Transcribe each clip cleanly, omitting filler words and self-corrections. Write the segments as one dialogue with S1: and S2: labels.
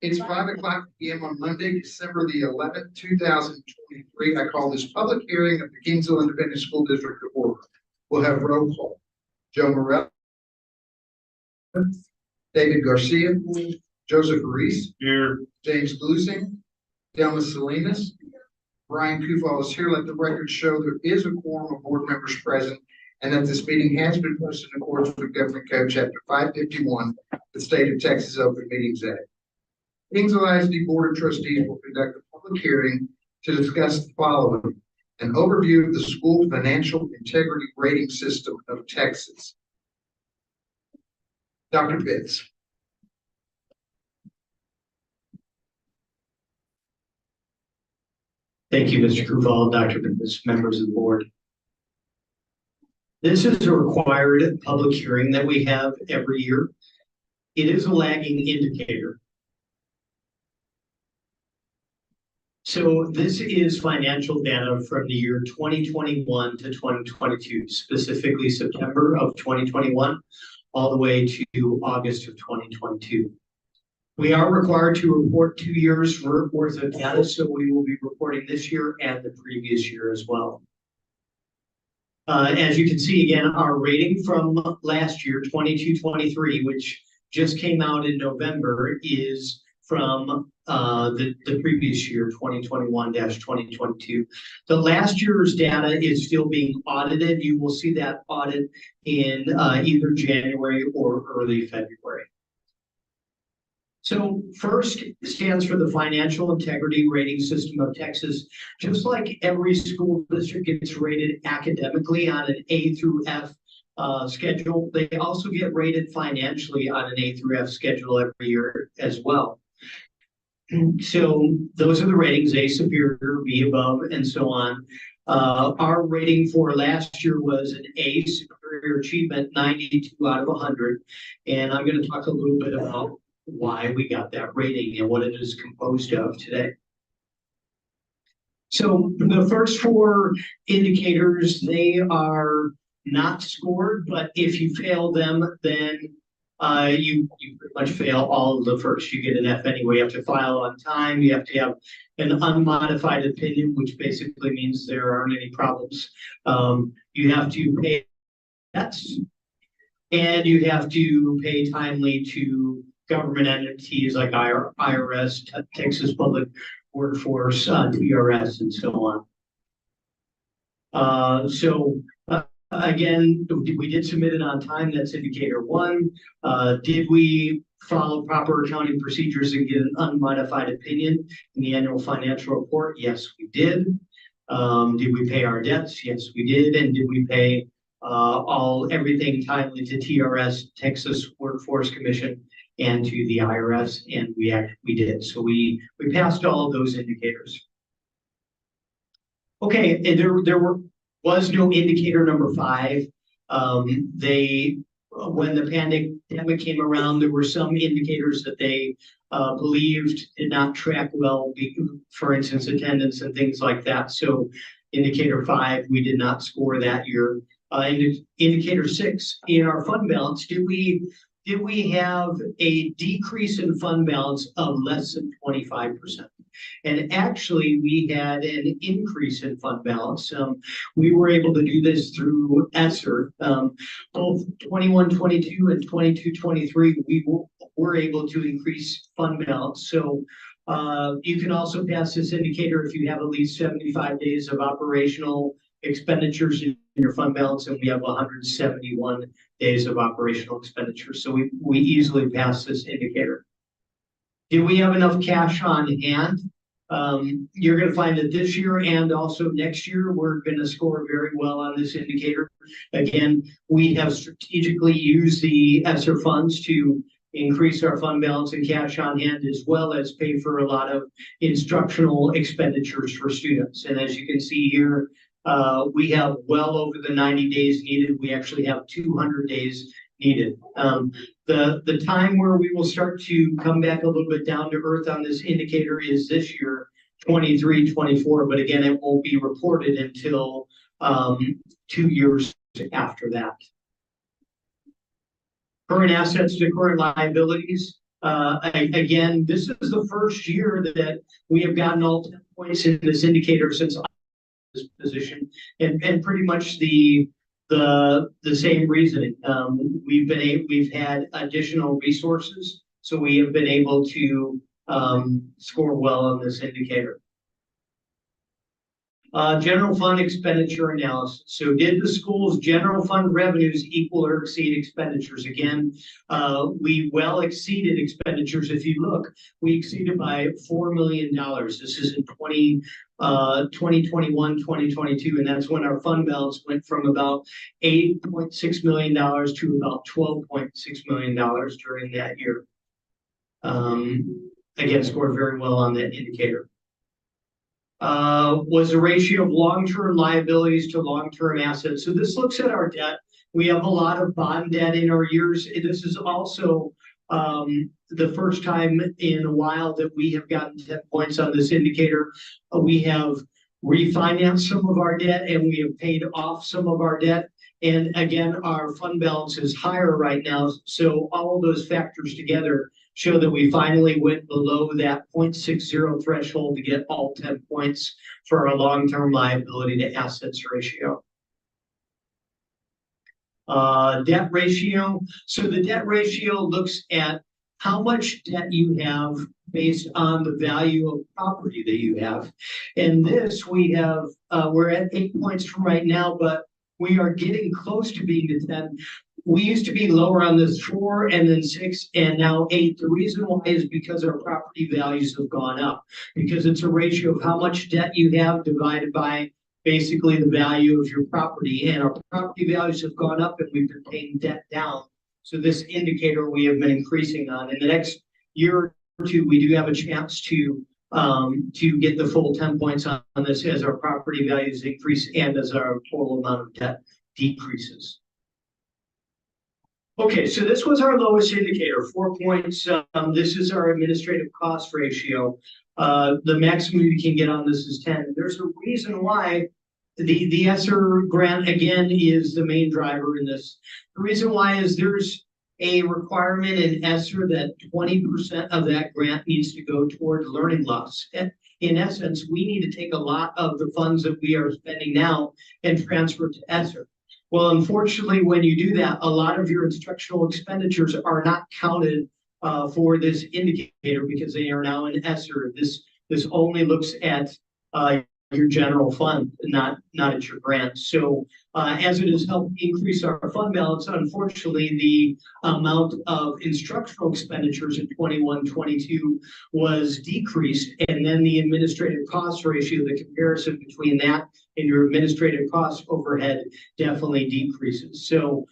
S1: It's 5:00 p.m. on Monday, December the 11th, 2023. I call this public hearing of the Kingsville Independent School District to order. We'll have roll call. Joe Morel, David Garcia, Joseph Reese,
S2: Here.
S1: James Glusing, Delma Salinas, Brian Kufal is here. Let the record show there is a quorum of board members present and that this meeting has been posted in accordance with Government Code Chapter 551, the State of Texas Open Meetings Act. Kingsville ISD Board of Trustees will conduct a public hearing to discuss the following: an overview of the school financial integrity rating system of Texas. Dr. Pitts.
S3: Thank you, Mr. Kufal, Dr. Pitts, members of the board. This is a required public hearing that we have every year. It is a lagging indicator. So this is financial data from the year 2021 to 2022, specifically September of 2021, all the way to August of 2022. We are required to report 2 years worth of data, so we will be reporting this year and the previous year as well. As you can see, again, our rating from last year, 22-23, which just came out in November, is from the previous year, 2021-2022. The last year's data is still being audited. You will see that audit in either January or early February. So FIRST stands for the Financial Integrity Rating System of Texas. Just like every school district gets rated academically on an A through F schedule, they also get rated financially on an A through F schedule every year as well. So those are the ratings: A superior, B above, and so on. Our rating for last year was an A, superior achievement, 92 out of 100. And I'm going to talk a little bit about why we got that rating and what it is composed of today. So the first 4 indicators, they are not scored, but if you fail them, then you pretty much fail all of the first. You get an F anyway. You have to file on time. You have to have an unmodified opinion, which basically means there aren't any problems. You have to pay debts, and you have to pay timely to government entities like IRS, Texas Public Workforce, TRS, and so on. Again, we did submit it on time. That's indicator 1. Did we follow proper accounting procedures and get an unmodified opinion in the annual financial report? Yes, we did. Did we pay our debts? Yes, we did. And did we pay everything timely to TRS, Texas Workforce Commission, and to the IRS? And we did. So we passed all of those indicators. Okay, and there was no indicator number 5. When the pandemic came around, there were some indicators that they believed did not track well, for instance, attendance and things like that. So indicator 5, we did not score that year. Indicator 6, in our fund balance, did we have a decrease in fund balance of less than 25%? And actually, we had an increase in fund balance. We were able to do this through ESSER. Both 21-22 and 22-23, we were able to increase fund balance. So you can also pass this indicator if you have at least 75 days of operational expenditures in your fund balance, and we have 171 days of operational expenditures. So we easily pass this indicator. Do we have enough cash on hand? You're going to find that this year and also next year, we're going to score very well on this indicator. Again, we have strategically used the ESSER funds to increase our fund balance and cash on hand, as well as pay for a lot of instructional expenditures for students. And as you can see here, we have well over the 90 days needed. We actually have 200 days needed. The time where we will start to come back a little bit down to earth on this indicator is this year, 23-24, but again, it won't be reported until 2 years after that. Current assets to current liabilities. Again, this is the first year that we have gotten all 10 points in this indicator since this position, and pretty much the same reasoning. We've had additional resources, so we have been able to score well on this indicator. General fund expenditure analysis. So did the school's general fund revenues equal or exceed expenditures? Again, we well exceeded expenditures. If you look, we exceeded by $4 million. This is in 2021, 2022, and that's when our fund balance went from about $8.6 million to about $12.6 million during that year. Again, scored very well on that indicator. Was the ratio of long-term liabilities to long-term assets. So this looks at our debt. We have a lot of bond debt in our years. This is also the first time in a while that we have gotten 10 points on this indicator. We have refinanced some of our debt and we have paid off some of our debt. And again, our fund balance is higher right now. So all of those factors together show that we finally went below that 0.60 threshold to get all 10 points for our long-term liability to assets ratio. Debt ratio. So the debt ratio looks at how much debt you have based on the value of property that you have. And this we have, we're at 8 points from right now, but we are getting close to being to 10. We used to be lower on this 4 and then 6 and now 8. The reason why is because our property values have gone up, because it's a ratio of how much debt you have divided by basically the value of your property. And our property values have gone up and we've been paying debt down. So this indicator we have been increasing on. In the next year or two, we do have a chance to get the full 10 points on this as our property values increase and as our total amount of debt decreases. Okay, so this was our lowest indicator, 4 points. This is our administrative cost ratio. The maximum you can get on this is 10. There's a reason why the ESSER grant, again, is the main driver in this. The reason why is there's a requirement in ESSER that 20% of that grant needs to go toward learning loss. In essence, we need to take a lot of the funds that we are spending now and transfer to ESSER. Well, unfortunately, when you do that, a lot of your instructional expenditures are not counted for this indicator because they are now in ESSER. This only looks at your general fund, not at your grant. So as it has helped increase our fund balance, unfortunately, the amount of instructional expenditures in 21-22 was decreased. And then the administrative cost ratio, the comparison between that and your administrative cost overhead definitely decreases. So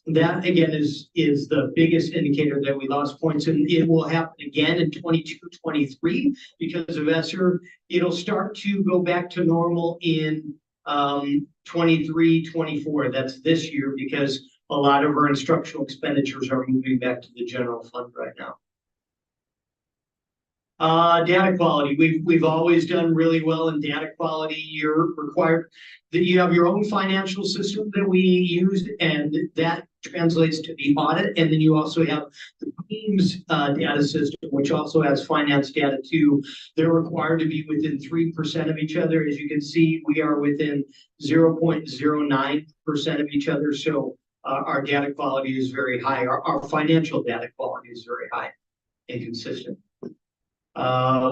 S3: that again is the biggest indicator that we lost points, and it will happen again in 22-23 because of ESSER. It'll start to go back to normal in 23-24. That's this year because a lot of our instructional expenditures are moving back to the general fund right now. Data quality. We've always done really well in data quality. You're required that you have your own financial system that we used, and that translates to the audit. And then you also have the Teams data system, which also has finance data too. They're required to be within 3% of each other. As you can see, we are within 0.09% of each other. So our data quality is very high. Our financial data quality is very high and consistent.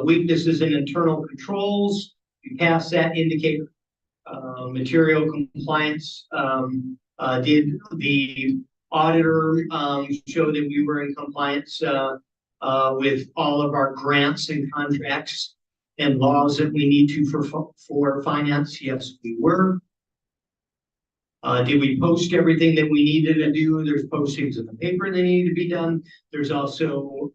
S3: Weaknesses in internal controls. We pass that indicator. Material compliance. Did the auditor show that we were in compliance with all of our grants and contracts and laws that we need to for finance? Yes, we were. Did we post everything that we needed to do? There's postings in the paper that need to be done. There's also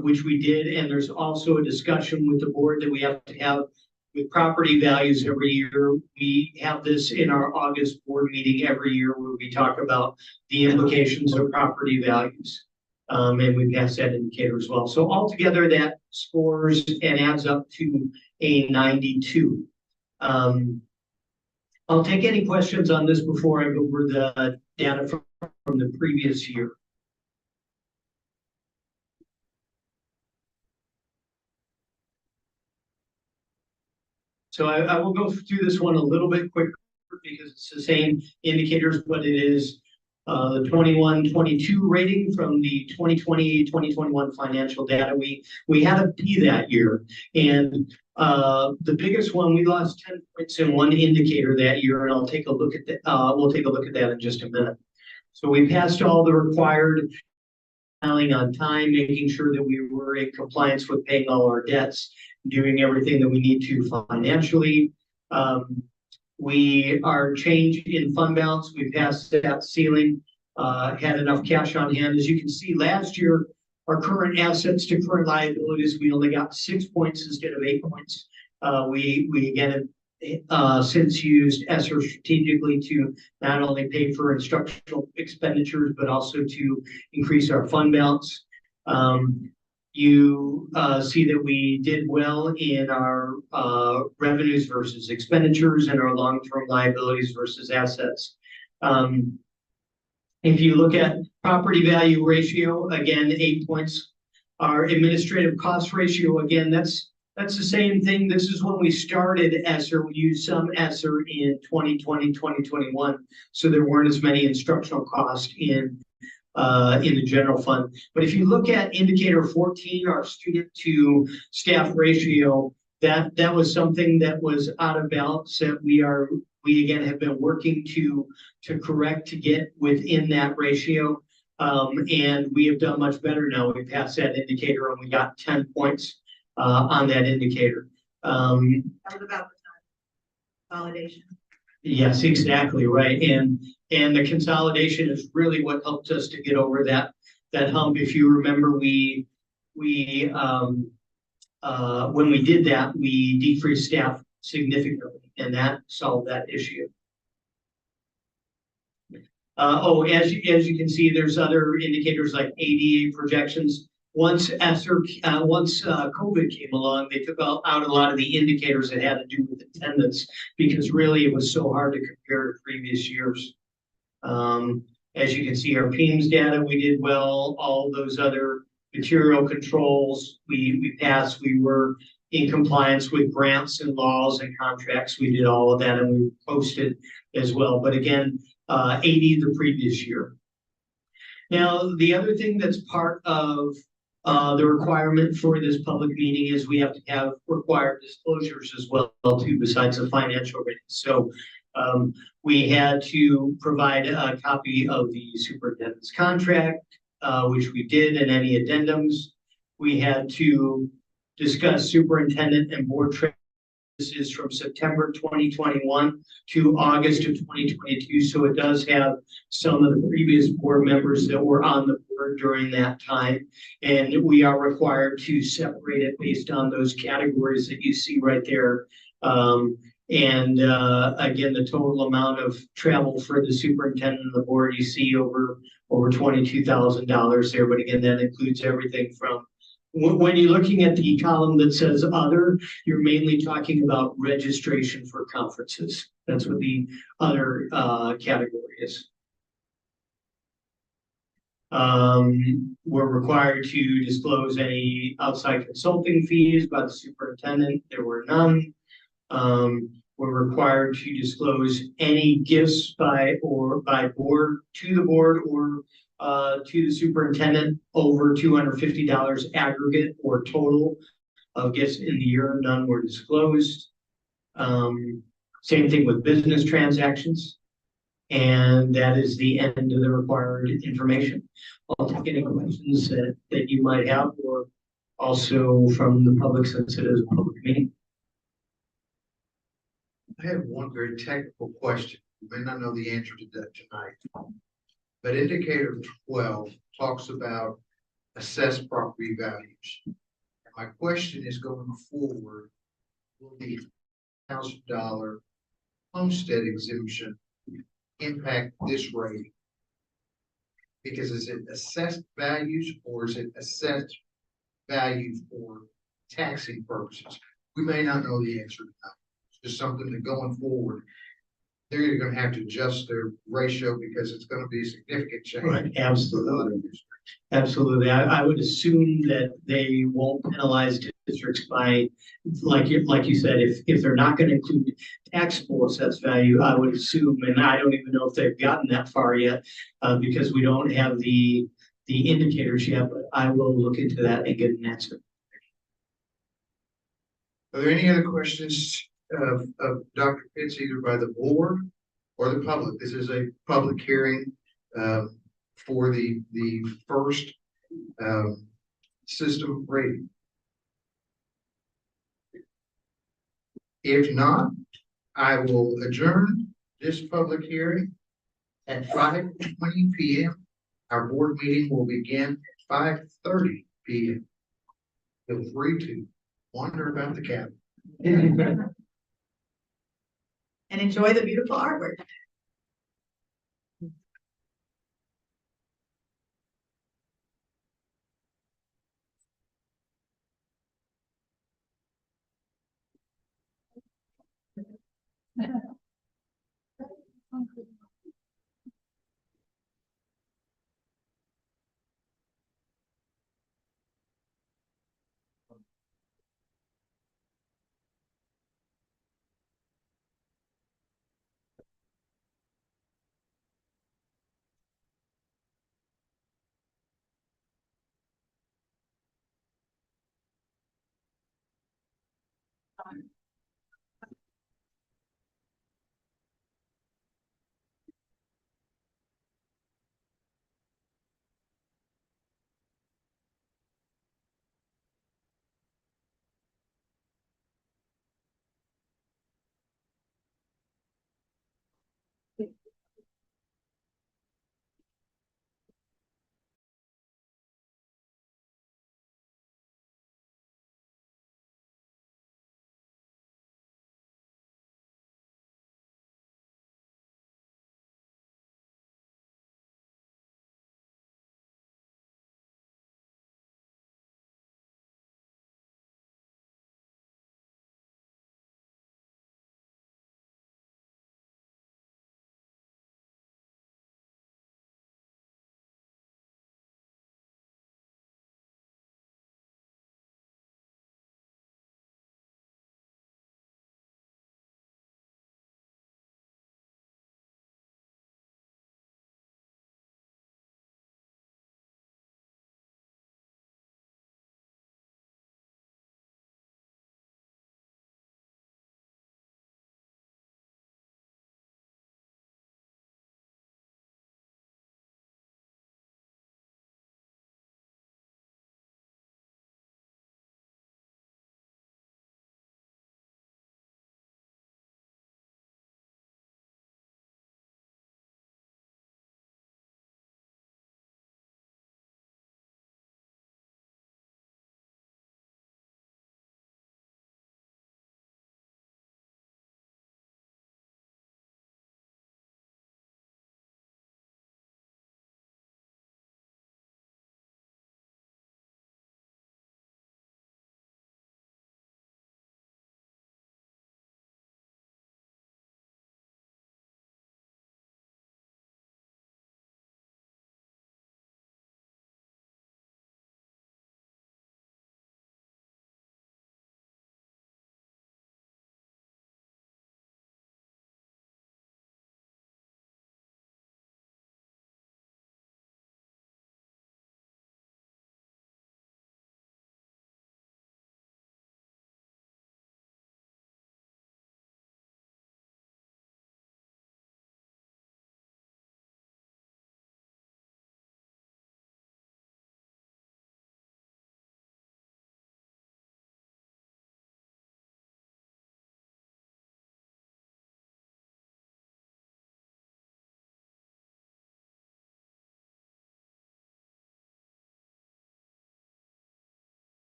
S3: which we did, and there's also a discussion with the board that we have to have with property values every year. We have this in our August board meeting every year where we talk about the implications of property values. And we pass that indicator as well. So altogether that scores and adds up to a 92. I'll take any questions on this before I go over the data from the previous year. So I will go through this one a little bit quicker because it's the same indicators, but it is the 21-22 rating from the 2020-2021 financial data. We had a P that year, and the biggest one, we lost 10 points in one indicator that year, and I'll take a look at that. We'll take a look at that in just a minute. So we passed all the required filing on time, making sure that we were in compliance with paying all our debts, doing everything that we need to financially. We are changed in fund balance. We passed that ceiling, had enough cash on hand. As you can see, last year, our current assets to current liabilities, we only got 6 points instead of 8 points. We again since used ESSER strategically to not only pay for instructional expenditures, but also to increase our fund balance. You see that we did well in our revenues versus expenditures and our long-term liabilities versus assets. If you look at property value ratio, again, 8 points. Our administrative cost ratio, again, that's the same thing. This is when we started ESSER. We used some ESSER in 2020, 2021, so there weren't as many instructional costs in the general fund. But if you look at indicator 14, our student to staff ratio, that was something that was out of balance that we again have been working to correct to get within that ratio. And we have done much better now. We passed that indicator and we got 10 points on that indicator.
S2: That was about the consolidation.
S3: Yes, exactly right. And the consolidation is really what helped us to get over that hump. If you remember, when we did that, we decreased staff significantly, and that solved that issue. As you can see, there's other indicators like ADA projections. Once COVID came along, they took out a lot of the indicators that had to do with attendance because really it was so hard to compare to previous years. As you can see, our PEMS data, we did well. All those other material controls, we passed. We were in compliance with grants and laws and contracts. We did all of that and we posted as well. But again, 80 the previous year. Now, the other thing that's part of the requirement for this public meeting is we have to have required disclosures as well too, besides the financial ratings. So we had to provide a copy of the superintendent's contract, which we did, and any addendums. We had to discuss superintendent and board practices from September 2021 to August of 2022. So it does have some of the previous board members that were on the board during that time. And we are required to separate it based on those categories that you see right there. Again, the total amount of travel for the superintendent and the board, you see over $22,000 there. But again, that includes everything from when you're looking at the column that says other, you're mainly talking about registration for conferences. That's what the other category is. We're required to disclose any outside consulting fees by the superintendent. There were none. We're required to disclose any gifts by board to the board or to the superintendent over $250 aggregate or total of gifts in the year. None were disclosed. Same thing with business transactions. And that is the end of the required information. I'll take any questions that you might have, or also from the public, since it is a public meeting.
S1: I have one very technical question. You may not know the answer to that tonight. But indicator 12 talks about assessed property values. And my question is, going forward, will the $1,000 homestead exemption impact this rating? Because is it assessed values or is it assessed value for taxing purposes? We may not know the answer to that. It's just something that going forward, they're either gonna have to adjust their ratio because it's gonna be a significant change.
S3: Right, absolutely. Absolutely. I would assume that they won't penalize districts by, like you said, if they're not gonna include taxable assessed value, I would assume, and I don't even know if they've gotten that far yet, because we don't have the indicators yet, but I will look into that and get an answer.
S1: Are there any other questions of Dr. Pitts, either by the board or the public? This is a public hearing for the first system rating. If not, I will adjourn this public hearing at 5:20 p.m. Our board meeting will begin at 5:30 p.m. Feel free to wander about the cabin.
S2: And enjoy the beautiful artwork.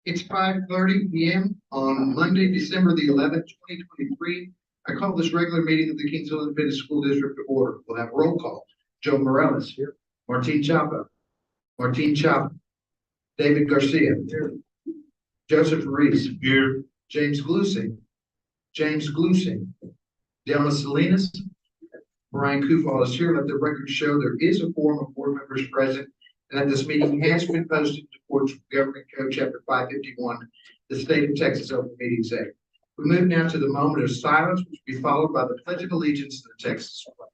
S1: It's 5:30 p.m. on Monday, December the 11th, 2023. I call this regular meeting of the Kingsville Independent School District to order. We'll have a roll call. Joe Morales here. Martin Chapa. Martin Chapa. David Garcia. Here. Joseph Reese. Here. James Glusing. James Glusing. Delma Salinas. Brian Kufal is here. Let the record show there is a quorum of board members present and that this meeting has been posted in accordance with Government Code Chapter 551, the State of Texas Open Meetings Act. We move now to the moment of silence, which will be followed by the Pledge of Allegiance to the Texas flag.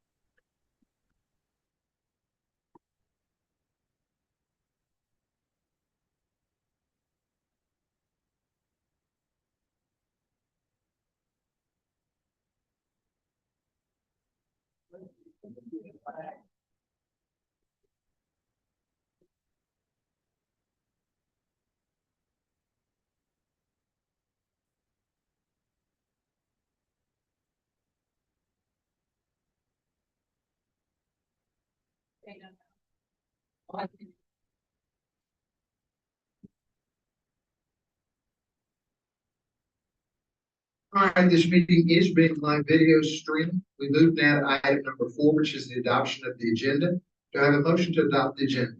S1: All right, this meeting is being live video streamed. We move now to item number 4, which is the adoption of the agenda. Do I have a motion to adopt the agenda?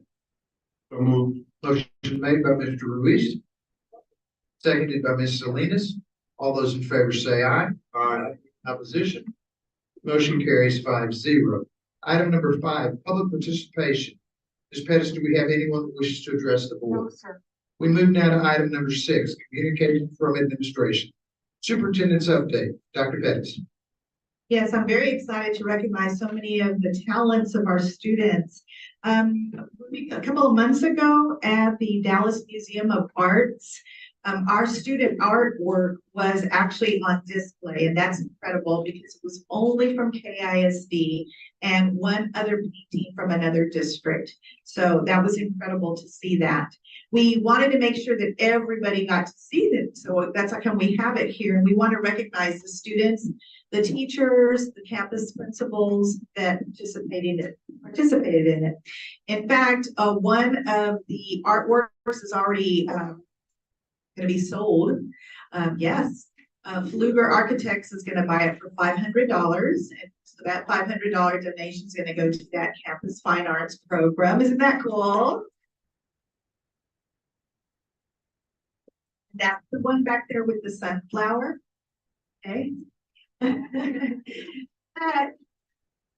S1: So moved. Motion made by Mr. Ruiz, seconded by Ms. Salinas. All those in favor say aye. Aye. Opposition? Motion carries 5-0. Item number 5, public participation. Ms. Pettis, do we have anyone that wishes to address the board?
S2: No, sir.
S1: We move now to item number 6, communication from administration. Superintendent's update. Dr. Pettis.
S2: Yes, I'm very excited to recognize so many of the talents of our students. A couple of months ago at the Dallas Museum of Arts, our student artwork was actually on display, and that's incredible because it was only from KISD and one other painting from another district. So that was incredible to see that. We wanted to make sure that everybody got to see them. So that's how come we have it here. And we want to recognize the students, the teachers, the campus principals that participated in it. In fact, one of the artworks is already going to be sold. Yes. Fluger Architects is going to buy it for $500. And so that $500 donation is going to go to that campus fine arts program. Isn't that cool? That's the one back there with the sunflower. Okay.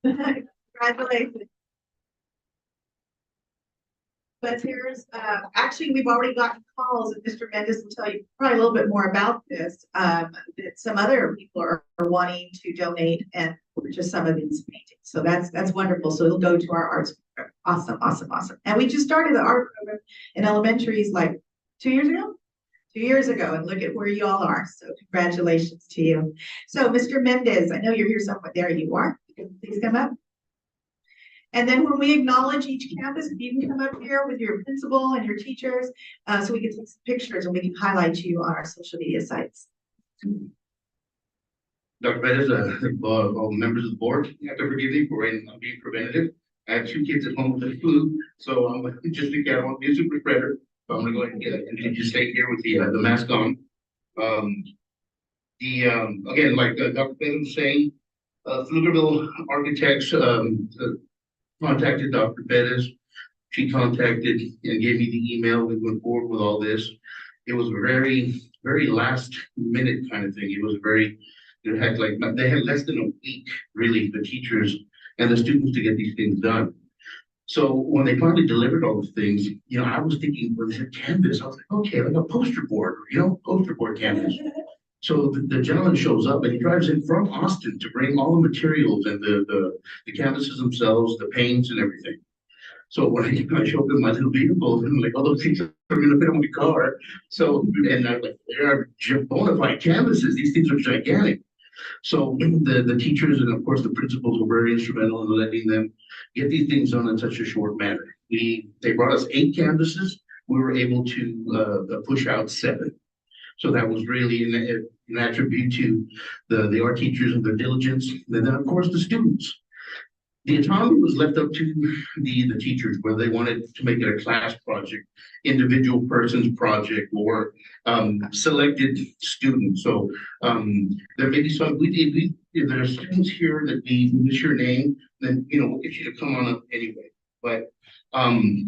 S2: Congratulations. But here's, actually, we've already gotten calls, and Mr. Mendes will tell you probably a little bit more about this, that some other people are wanting to donate and purchase some of these paintings. So that's wonderful. So it'll go to our arts program. Awesome, awesome, awesome. And we just started the art program in elementaries like 2 years ago. 2 years ago, and look at where you all are. So congratulations to you. So Mr. Mendez, I know you're here somewhere. There you are. Please come up. And then when we acknowledge each campus, if you can come up here with your principal and your teachers, so we can take some pictures and we can highlight you on our social media sites.
S4: Dr. Pettis, all members of the board, you have to forgive me for being preventative. I have 2 kids at home with the flu, so I'm just to I won't be a super spreader. So I'm going to go ahead and continue to stay here with the mask on. Again, like Dr. Pettis was saying, Pflugerville Architects contacted Dr. Pettis. She contacted and gave me the email. We went forward with all this. It was very, very last minute kind of thing. It was they had less than a week, really, the teachers and the students to get these things done. So when they finally delivered all the things, I was thinking, well, it's a canvas. I was like, okay, like a poster board, poster board canvas. So the gentleman shows up and he drives in from Austin to bring all the materials and the canvases themselves, the paints and everything. So when I showed him my little vehicle, I'm like, all those things are going to fit on my car. So, and I'm like, they are bona fide canvases. These things are gigantic. So the teachers and of course the principals were very instrumental in letting them get these things done in such a short manner. They brought us 8 canvases. We were able to push out 7. So that was really an attribute to the art teachers and their diligence. And then of course the students. The autonomy was left up to the teachers, whether they wanted to make it a class project, individual person's project, or selected students. So there may be some, if there are students here that we miss your name, then, we'll get you to come on up anyway. But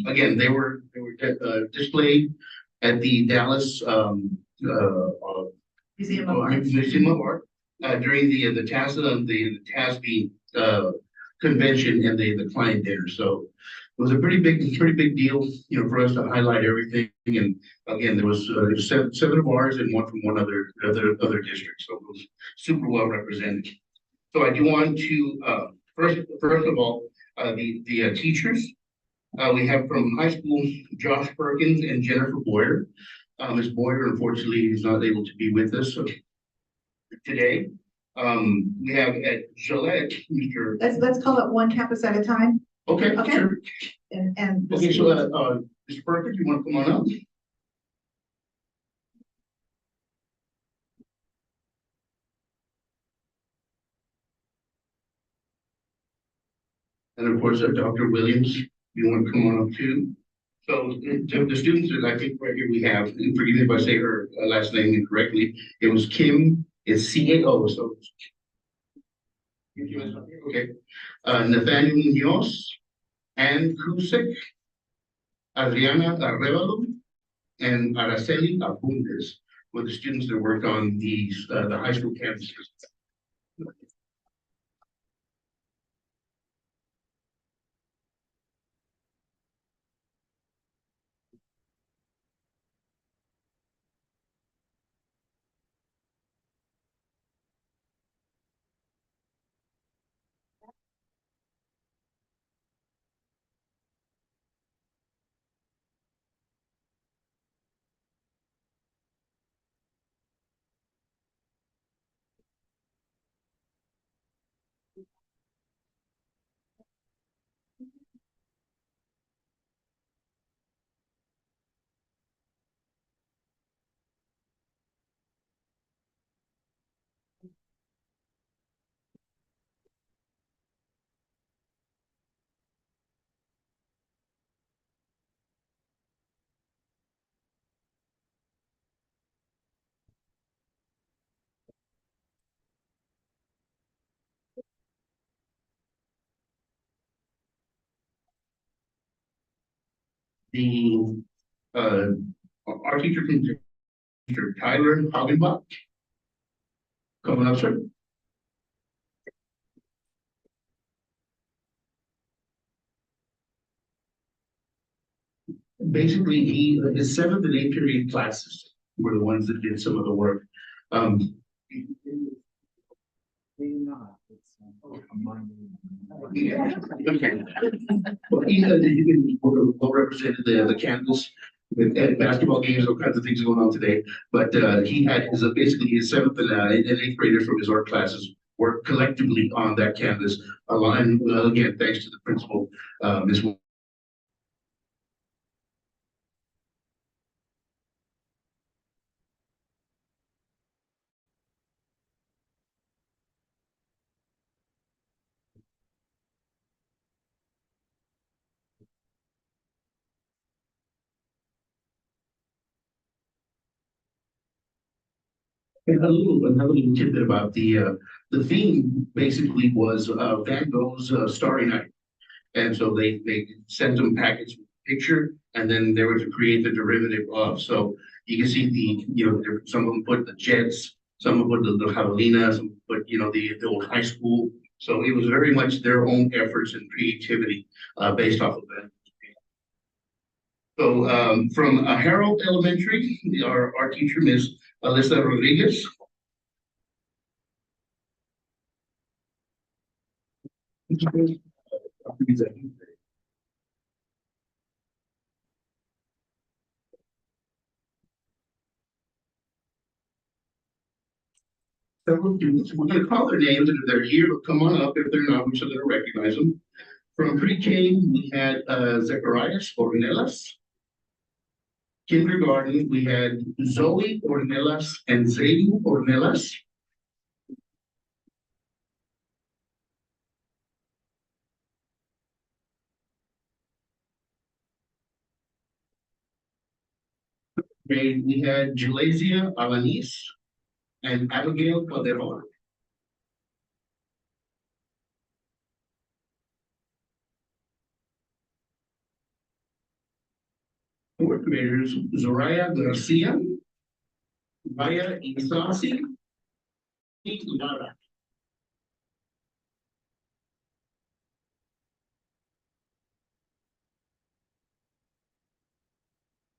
S4: again, they were displayed at the Dallas
S2: Museum of Art.
S4: Museum of Art during the TASB convention and the client dinner. So it was a pretty big deal, for us to highlight everything. And again, there was seven of ours and one from one other district. So it was super well represented. So I do want to first of all the teachers. We have from high school Josh Perkins and Jennifer Boyer. Ms. Boyer, unfortunately, is not able to be with us today. We have at Gillette, Mr.
S2: Let's call it one campus at a time.
S4: Okay,
S2: Okay.
S4: sure.
S2: And
S4: Okay, so Mr. Perkins, you want to come on up? And of course, Dr. Williams, you want to come on up too? So the students that I think right here we have, and forgive me if I say her last name incorrectly, it was Kim, it's CAO, so. Okay, Nathaniel Munoz, Ann Kusek, Adriana Arevalo, and Araceli Abundes were the students that worked on these, the high school campuses. The our teacher, Mr. Tyler Hagenbach, coming up, sir. Basically, his seventh and eighth period classes were the ones that did some of the work. Um, okay. Well, he well represented the Candles with basketball games, all kinds of things going on today. But he had basically his seventh and eighth graders from his art classes work collectively on that canvas. And again, thanks to the principal, Ms. And another little tidbit about the theme basically was Van Gogh's Starry Night. And so they sent them packets with a picture, and then they were to create the derivative of. So you can see some of them put the jets, some of them put the javelina, some put, the old high school. So it was very much their own efforts and creativity based off of that. So from Harold Elementary, our teacher, Ms. Alyssa Rodriguez. Several students, we're gonna call their names, and if they're here, come on up. If they're not, we're still gonna recognize them. From pre-K, we had Zacharias Ornelas. Kindergarten, we had Zoe Ornelas and Zayden Ornelas. Grade, we had Jalasia Alanis and Abigail Calderon. Fourth graders, Zoraya Garcia, Maya Isasi, Lara.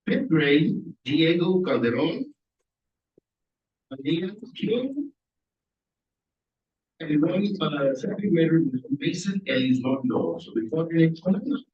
S4: Fifth grade, Diego Calderon, Adia King, and one second grader, Mason Elizondo. So we call your name, please.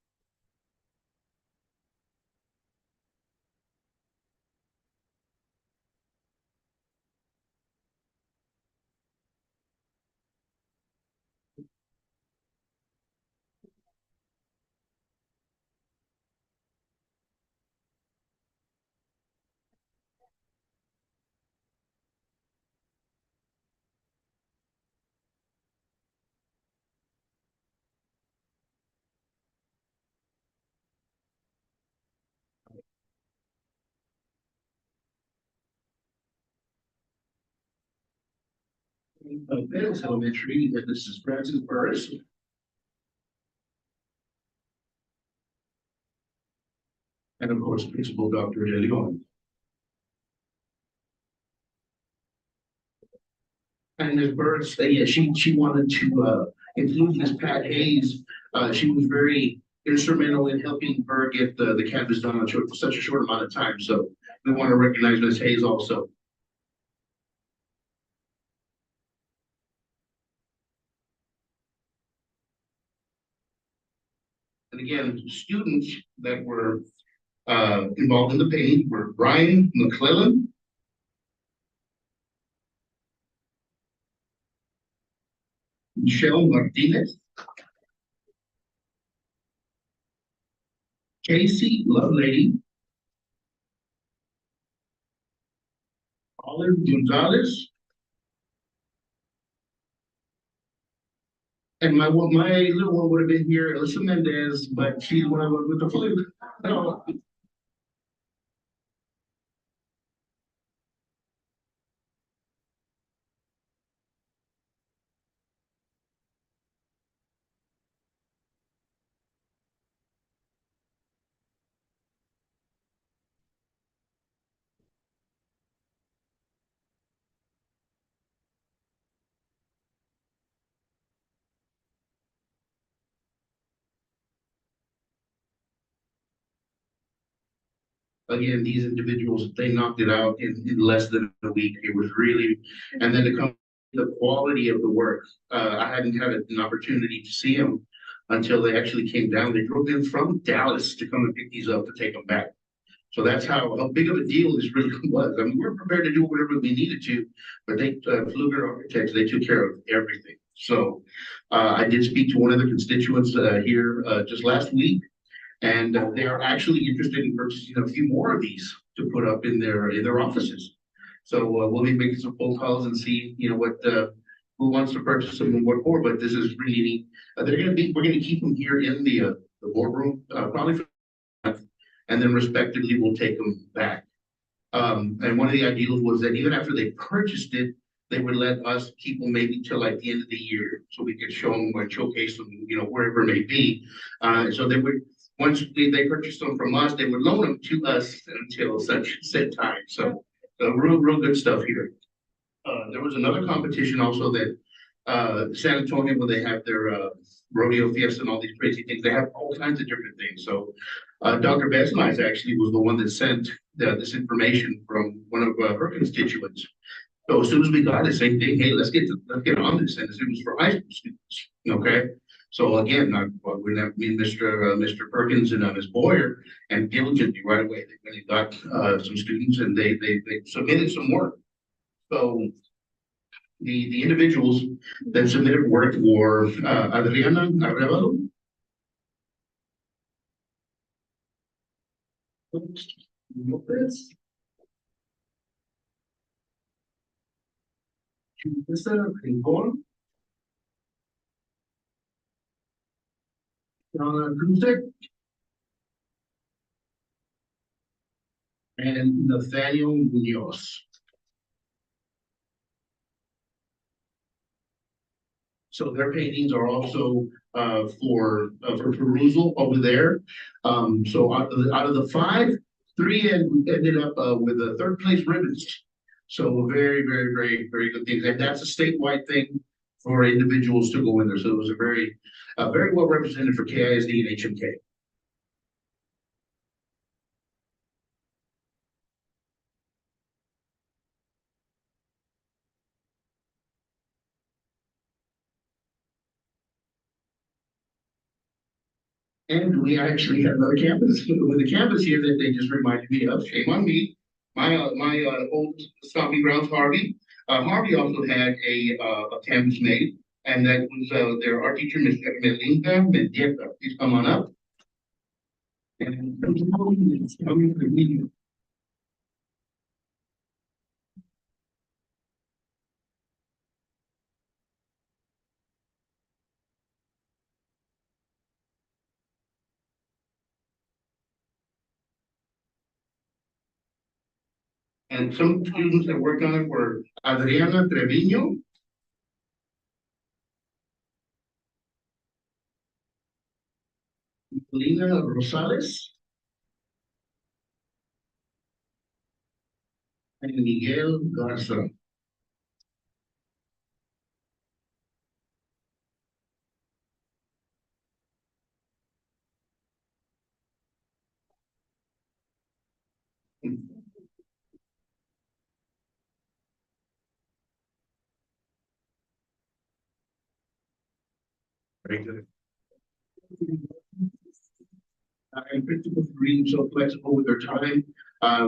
S4: Vales Elementary, and this is Francis Burris. And of course, Principal Dr. De Leon. And Ms. Burris, yeah, she wanted to include Ms. Pat Hayes. She was very instrumental in helping her get the campus done on such a short amount of time. So we want to recognize Ms. Hayes also. And again, students that were involved in the painting were Brian McClellan, Michelle Martinez, Casey Lovelady, Olive Gonzalez, and my little one would have been here, Alyssa Mendez, but she's one of them with the flu. So, again, these individuals, they knocked it out in less than a week. It was really, and then to come the quality of the work. I hadn't had an opportunity to see them until they actually came down. They drove in from Dallas to come and pick these up to take them back. So that's how big of a deal this really was. I mean, we're prepared to do whatever we needed to, but they, Fluger Architects, they took care of everything. So I did speak to one of the constituents here just last week, and they are actually interested in purchasing a few more of these to put up in their offices. So we'll be making some phone calls and see, you know, what who wants to purchase them and what for. But this is really neat. We're going to keep them here in the boardroom, probably for and then respectively we'll take them back. And one of the ideals was that even after they purchased it, they would let us keep them maybe till like the end of the year, so we could show them or showcase them, you know, wherever it may be. So they would, once they purchased them from us, they would loan them to us until such set time. So real good stuff here. There was another competition also that San Antonio, where they have their rodeo fiesta and all these crazy things. They have all kinds of different things. So Dr. Besnice actually was the one that sent this information from one of her constituents. So as soon as we got it, same thing. Hey, let's get on this, and it was for high school students. Okay. So again, we have me and Mr. Perkins and Ms. Boyer, and diligently right away they went and got some students, and they submitted some work. So the individuals that submitted work were Adriana Arevalo, Lopez, Chulisa Rincon, Donna Krusek, and Nathaniel Munoz. So their paintings are also for perusal over there. So out of the five, three ended up with a third place ribbons. So very, very, very, very good things. And that's a statewide thing for individuals to go in there. So it was a very well represented for KISD and HMK. And we actually have another campus with a campus here that they just reminded me of. Shame on me. My old stomping grounds, Harvey. Harvey also had a campus made, and that was their art teacher, Miss Melinda Mendieta. Please come on up. And some students that worked on it were Adriana Treviño, Lina Rosales, and Miguel Garza. Very good. And principals are being so flexible with their time.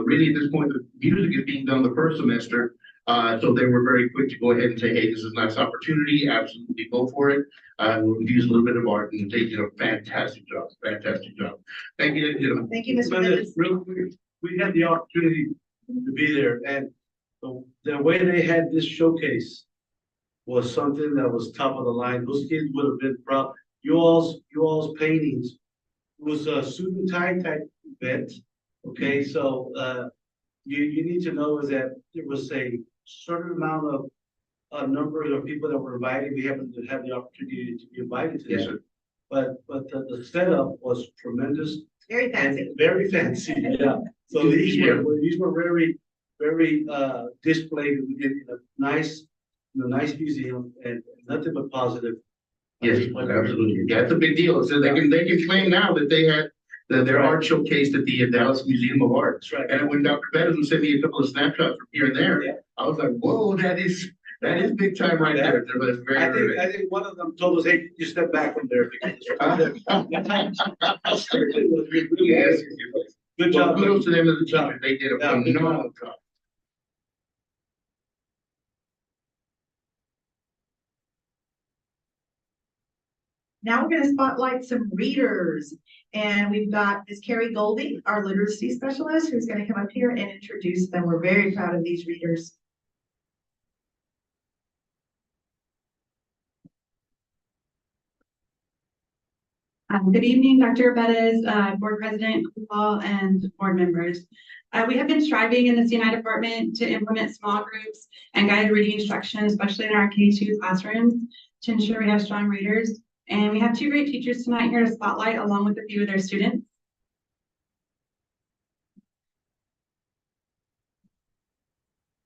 S4: Really, at this point, the music is being done the first semester. So they were very quick to go ahead and say, hey, this is a nice opportunity. Absolutely go for it. We'll use a little bit of art, and they did a fantastic job. Fantastic job. Thank you, ladies and gentlemen.
S2: Thank you, Mr. Bennett.
S5: Real quick, we had the opportunity to be there, and the way they had this showcase was something that was top of the line. Those kids would have been proud. You all's paintings was a suit and tie type event. Okay, so you need to know is that there was a certain amount of number of people that were invited. We happened to have the opportunity to be invited to
S4: Yes,
S5: that.
S4: sir.
S5: But the setup was tremendous.
S2: Very fancy.
S5: And very fancy, yeah. So these were very, very displayed in a nice museum and nothing but positive.
S4: Yes, absolutely. Yeah, it's a big deal. So they can claim now that they had their art showcased at the Dallas Museum of Art.
S5: That's right.
S4: And when Dr. Bettis sent me a couple of snapshots from here and there,
S5: Yeah.
S4: I was like, whoa, that is big time right there. But it's very, very
S5: I think one of them told us, hey, you step back from there because it's really
S4: yes.
S5: good
S4: Well,
S5: job.
S4: kudos to them as a teacher. They did a
S5: Yeah, good
S4: phenomenal job.
S2: Now we're going to spotlight some readers. And we've got Ms. Carrie Golding, our literacy specialist, who's going to come up here and introduce them. We're very proud of these readers.
S6: Good evening, Dr. Bettis, Board President, Kupal, and board members. We have been striving in the CNI department to implement small groups and guided reading instruction, especially in our K-2 classrooms, to ensure we have strong readers. And we have two great teachers tonight here to spotlight along with a few of their students.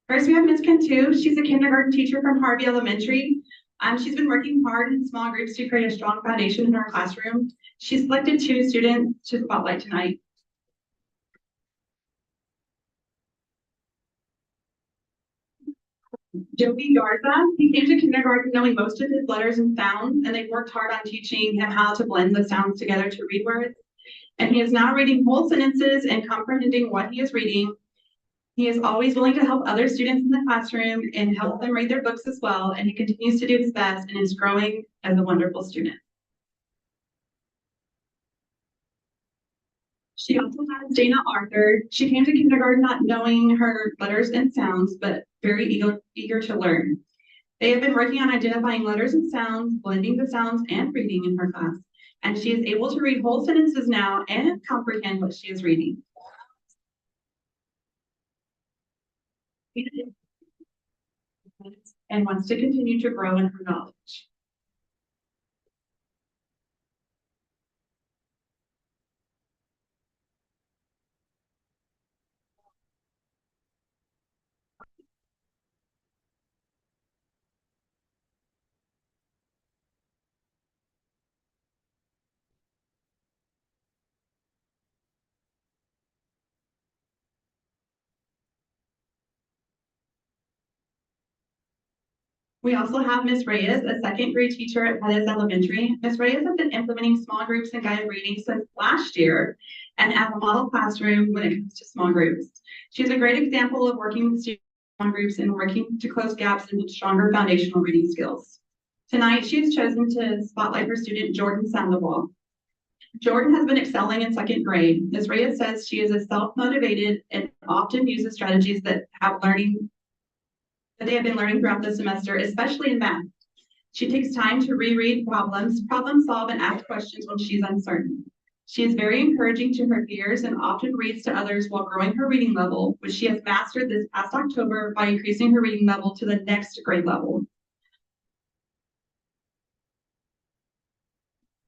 S6: First, we have Ms. Cantu. She's a kindergarten teacher from Harvey Elementary. She's been working hard in small groups to create a strong foundation in our classroom. She selected two students to spotlight tonight. Joey Garza, he came to kindergarten knowing most of his letters and sounds, and they worked hard on teaching him how to blend the sounds together to read words. And he is now reading whole sentences and comprehending what he is reading. He is always willing to help other students in the classroom and help them read their books as well, and he continues to do his best and is growing as a wonderful student. She also has Dana Arthur. She came to kindergarten not knowing her letters and sounds, but very eager to learn. They have been working on identifying letters and sounds, blending the sounds and reading in her class, and she is able to read whole sentences now and comprehend what she is reading. and wants to continue to grow in her knowledge. We also have Ms. Reyes, a second grade teacher at Pettis Elementary. Ms. Reyes has been implementing small groups and guided reading since last year and as a model classroom when it comes to small groups. She's a great example of working with students in small groups and working to close gaps and build stronger foundational reading skills. Tonight, she has chosen to spotlight her student, Jordan Sandoval. Jordan has been excelling in second grade. Ms. Reyes says she is a self-motivated and often uses strategies that they have been learning throughout the semester, especially in math. She takes time to reread problems, problem solve, and ask questions when she's uncertain. She is very encouraging to her peers and often reads to others while growing her reading level, which she has mastered this past October by increasing her reading level to the next grade level.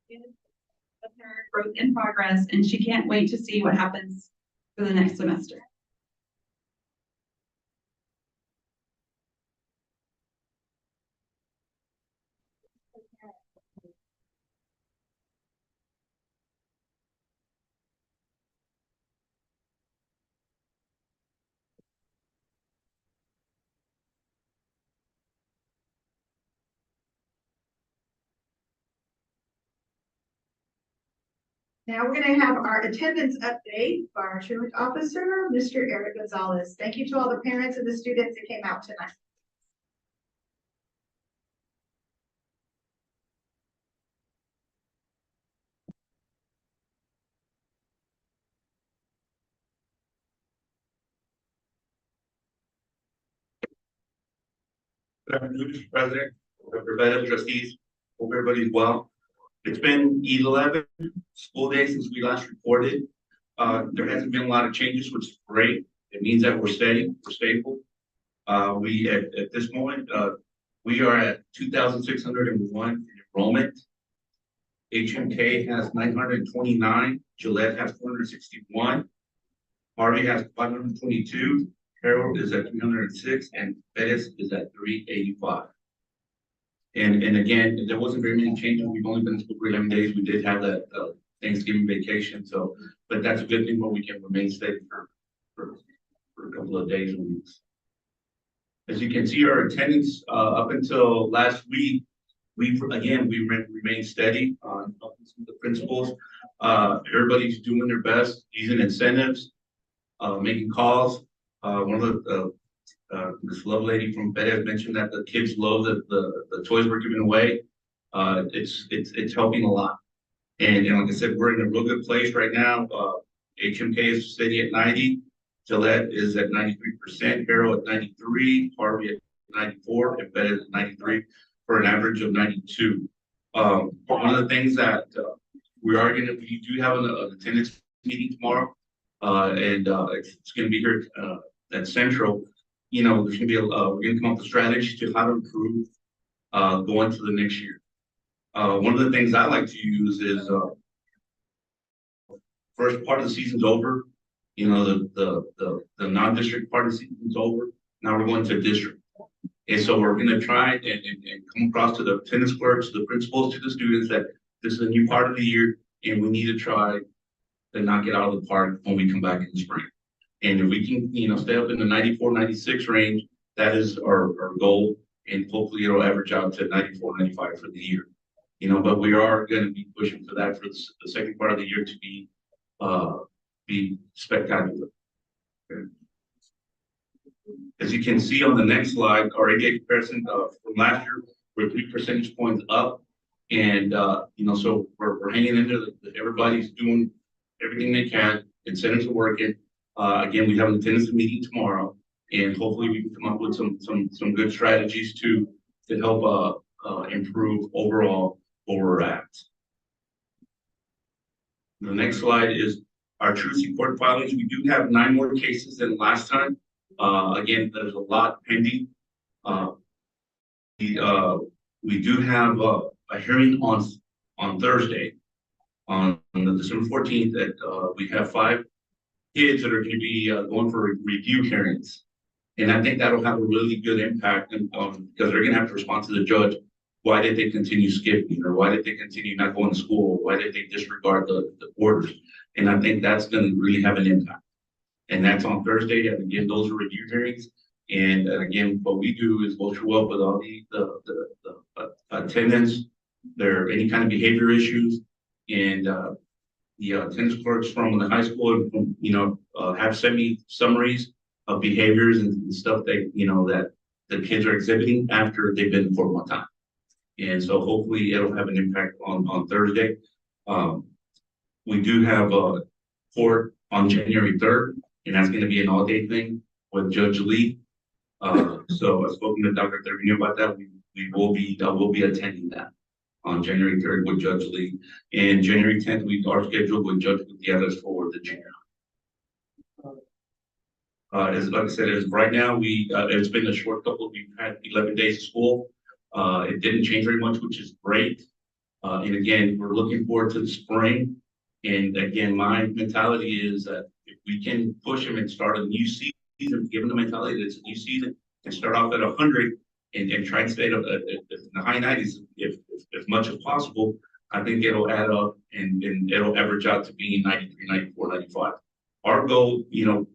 S6: With her growth in progress, and she can't wait to see what happens for the next semester.
S2: Now we're going to have our attendance update by our truant officer, Mr. Eric Gonzalez. Thank you to all the parents and the students that came out tonight.
S7: Good afternoon, Mr. President, Dr. Bennett, trustees. Hope everybody's well. It's been 11 school days since we last reported. There hasn't been a lot of changes, which is great. It means that we're steady, we're stable. We at this moment, we are at 2,601 enrollment. HMK has 929, Gillette has 461, Harvey has 522. Harold is at 306 and Bettis is at 385. And again, there wasn't very many changes. We've only been in school for 11 days. We did have that Thanksgiving vacation. So, but that's a good thing where we can remain steady for a couple of days and weeks. As you can see, our attendance up until last week, we remained steady on the principals. Everybody's doing their best, using incentives, making calls. One of this love lady from Bettis mentioned that the kids love the toys we're giving away. It's helping a lot. And like I said, we're in a real good place right now. HMK is steady at 90. Gillette is at 93%. Harold at 93. Harvey at 94. And Bettis at 93 for an average of 92. One of the things that we do have an attendance meeting tomorrow. And it's going to be here at Central. There's going to be we're going to come up with strategies to how to improve going to the next year. One of the things I like to use is first part of the season's over. The non-district part of the season's over. Now we're going to district. And so we're going to try and come across to the attendance clerks, to the principals, to the students that this is a new part of the year and we need to try to knock it out of the park when we come back in the spring. And if we can, stay up in the 94, 96 range, that is our goal. And hopefully it'll average out to 94, 95 for the year. But we are going to be pushing for that for the second part of the year to be spectacular. Okay. As you can see on the next slide, our ADA comparison from last year, we're 3 percentage points up. And, so we're hanging in there. Everybody's doing everything they can. Incentives are working. Again, we have an attendance meeting tomorrow, and hopefully we can come up with some good strategies to help improve overall where we're at. The next slide is our truancy court filings. We do have 9 more cases than last time. Again, there's a lot pending. Uh, we do have a hearing on Thursday, on the December 14th, that we have 5 kids that are going to be going for review hearings. And I think that'll have a really good impact because they're going to have to respond to the judge. Why did they continue skipping, or why did they continue not going to school? Why did they disregard the orders? And I think that's going to really have an impact. And that's on Thursday. And again, those are review hearings. And again, what we do is go through up with all the attendance, any kind of behavior issues, and the attendance clerks from the high school, have sent me summaries of behaviors and stuff that the kids are exhibiting after they've been for one time. And so hopefully it'll have an impact on Thursday. We do have a court on January 3rd, and that's going to be an all-day thing with Judge Lee. So I've spoken to Dr. Thurvino about that. I will be attending that on January 3rd with Judge Lee. And January 10th, we are scheduled with Judge Gutierrez for the junior. As like I said, as right now, it's been a short couple. We've had 11 days of school. It didn't change very much, which is great. And again, we're looking forward to the spring. And again, my mentality is that if we can push them and start a new season, given the mentality that it's a new season, and start off at 100 and try and stay in the high 90s as much as possible, I think it'll add up and it'll average out to being 93, 94, 95. Our goal,